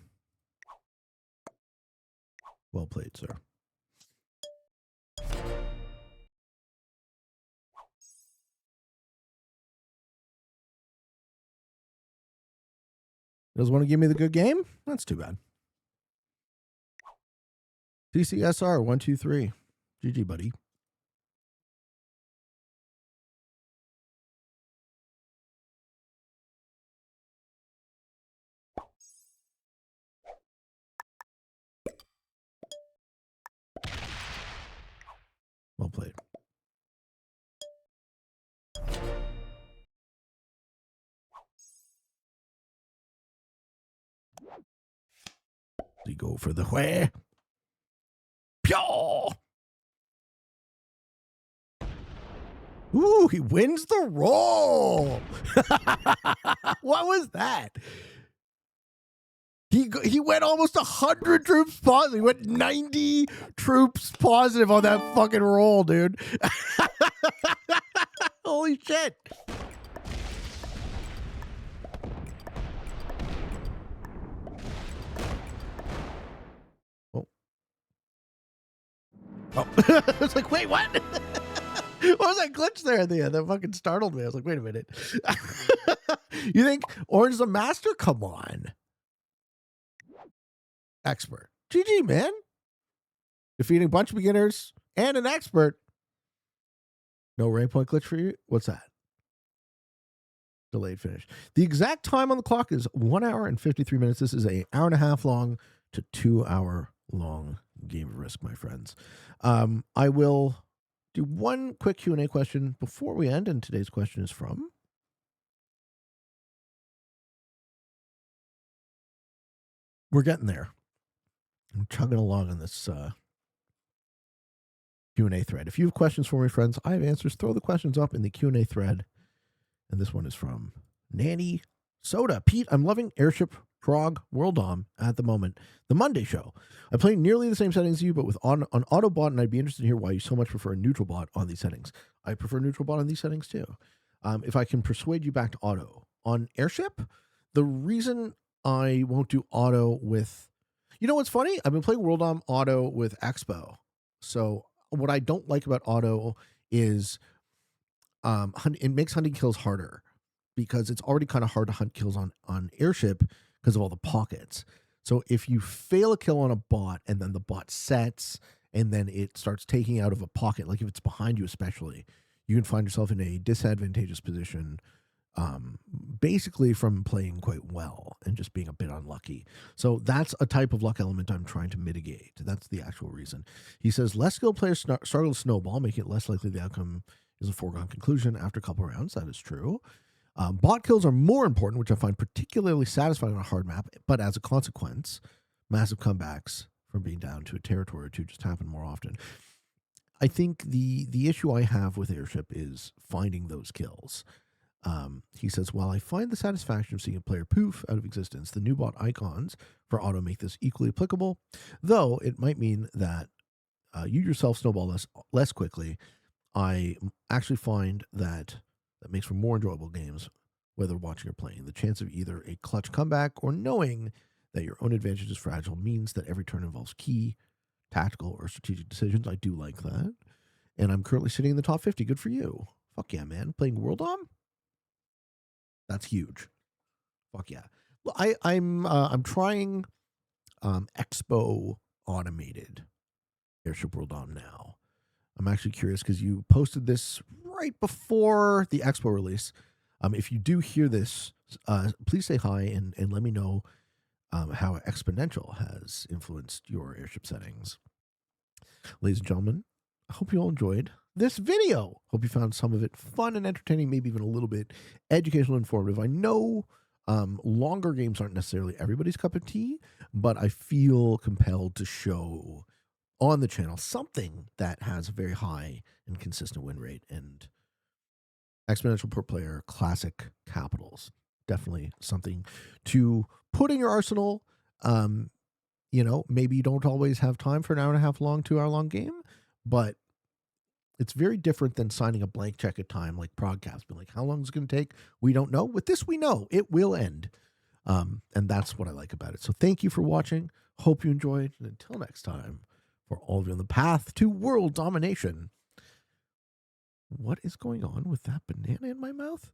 Well played, sir. Doesn't want to give me the good game? That's too bad. TCSR 123. GG, buddy. Well played. You go for the where? Pyaw! Ooh, he wins the roll. What was that? He went almost 100 troops positive. He went 90 troops positive on that fucking roll, dude. Holy shit. Oh. I was like, wait, what? What was that glitch there at the end? That fucking startled me. I was like, wait a minute. You think Orange is a master? Come on. Expert. GG, man. Defeating a bunch of beginners and an expert. No rank point glitch for you? What's that? Delayed finish. The exact time on the clock is 1 hour and 53 minutes. This is an hour and a half long to 2 hour long game of Risk, my friends. I will do one quick Q&A question before we end, and today's question is from... We're getting there. I'm chugging along on this Q&A thread. If you have questions for me, friends, I have answers. Throw the questions up in the Q&A thread. And this one is from Nanny Soda. Pete, I'm loving Airship Trog World Dom at the moment. The Monday show. I play nearly the same settings as you, but with on auto bot, and I'd be interested to hear why you so much prefer a neutral bot on these settings. I prefer neutral bot on these settings too. If I can persuade you back to auto. On Airship, the reason I won't do auto with... You know what's funny? I've been playing World Dom auto with Expo. So what I don't like about auto is it makes hunting kills harder because it's already kind of hard to hunt kills on Airship because of all the pockets. So if you fail a kill on a bot and then the bot sets and then it starts taking out of a pocket, like if it's behind you especially, you can find yourself in a disadvantageous position basically from playing quite well and just being a bit unlucky. So that's a type of luck element I'm trying to mitigate. That's the actual reason. He says, less skilled players struggle to snowball, making it less likely the outcome is a foregone conclusion after a couple rounds. That is true. Bot kills are more important, which I find particularly satisfying on a hard map, but as a consequence, massive comebacks from being down to a territory or two just happen more often. I think the issue I have with Airship is finding those kills. He says, while I find the satisfaction of seeing a player poof out of existence, the new bot icons for auto make this equally applicable, though it might mean that you yourself snowball less quickly. I actually find that makes for more enjoyable games, whether watching or playing. The chance of either a clutch comeback or knowing that your own advantage is fragile means that every turn involves key, tactical, or strategic decisions. I do like that. And I'm currently sitting in the top 50. Good for you. Fuck yeah, man. Playing World Dom? That's huge. Fuck yeah. Well, I'm trying Expo automated Airship World Dom now. I'm actually curious because you posted this right before the Expo release. If you do hear this, please say hi and let me know how Exponential has influenced your Airship settings. Ladies and gentlemen, I hope you all enjoyed this video. Hope you found some of it fun and entertaining, maybe even a little bit educational, informative. I know longer games aren't necessarily everybody's cup of tea, but I feel compelled to show on the channel something that has a very high and consistent win rate, and exponential per player classic capitals. Definitely something to put in your arsenal. Maybe you don't always have time for an hour and a half long, 2 hour long game, but it's very different than signing a blank check at time like Progcast. Being like, how long is it going to take? We don't know. With this, we know it will end. And that's what I like about it. So thank you for watching. Hope you enjoyed. And until next time, for all of you on the path to world domination. What is going on with that banana in my mouth?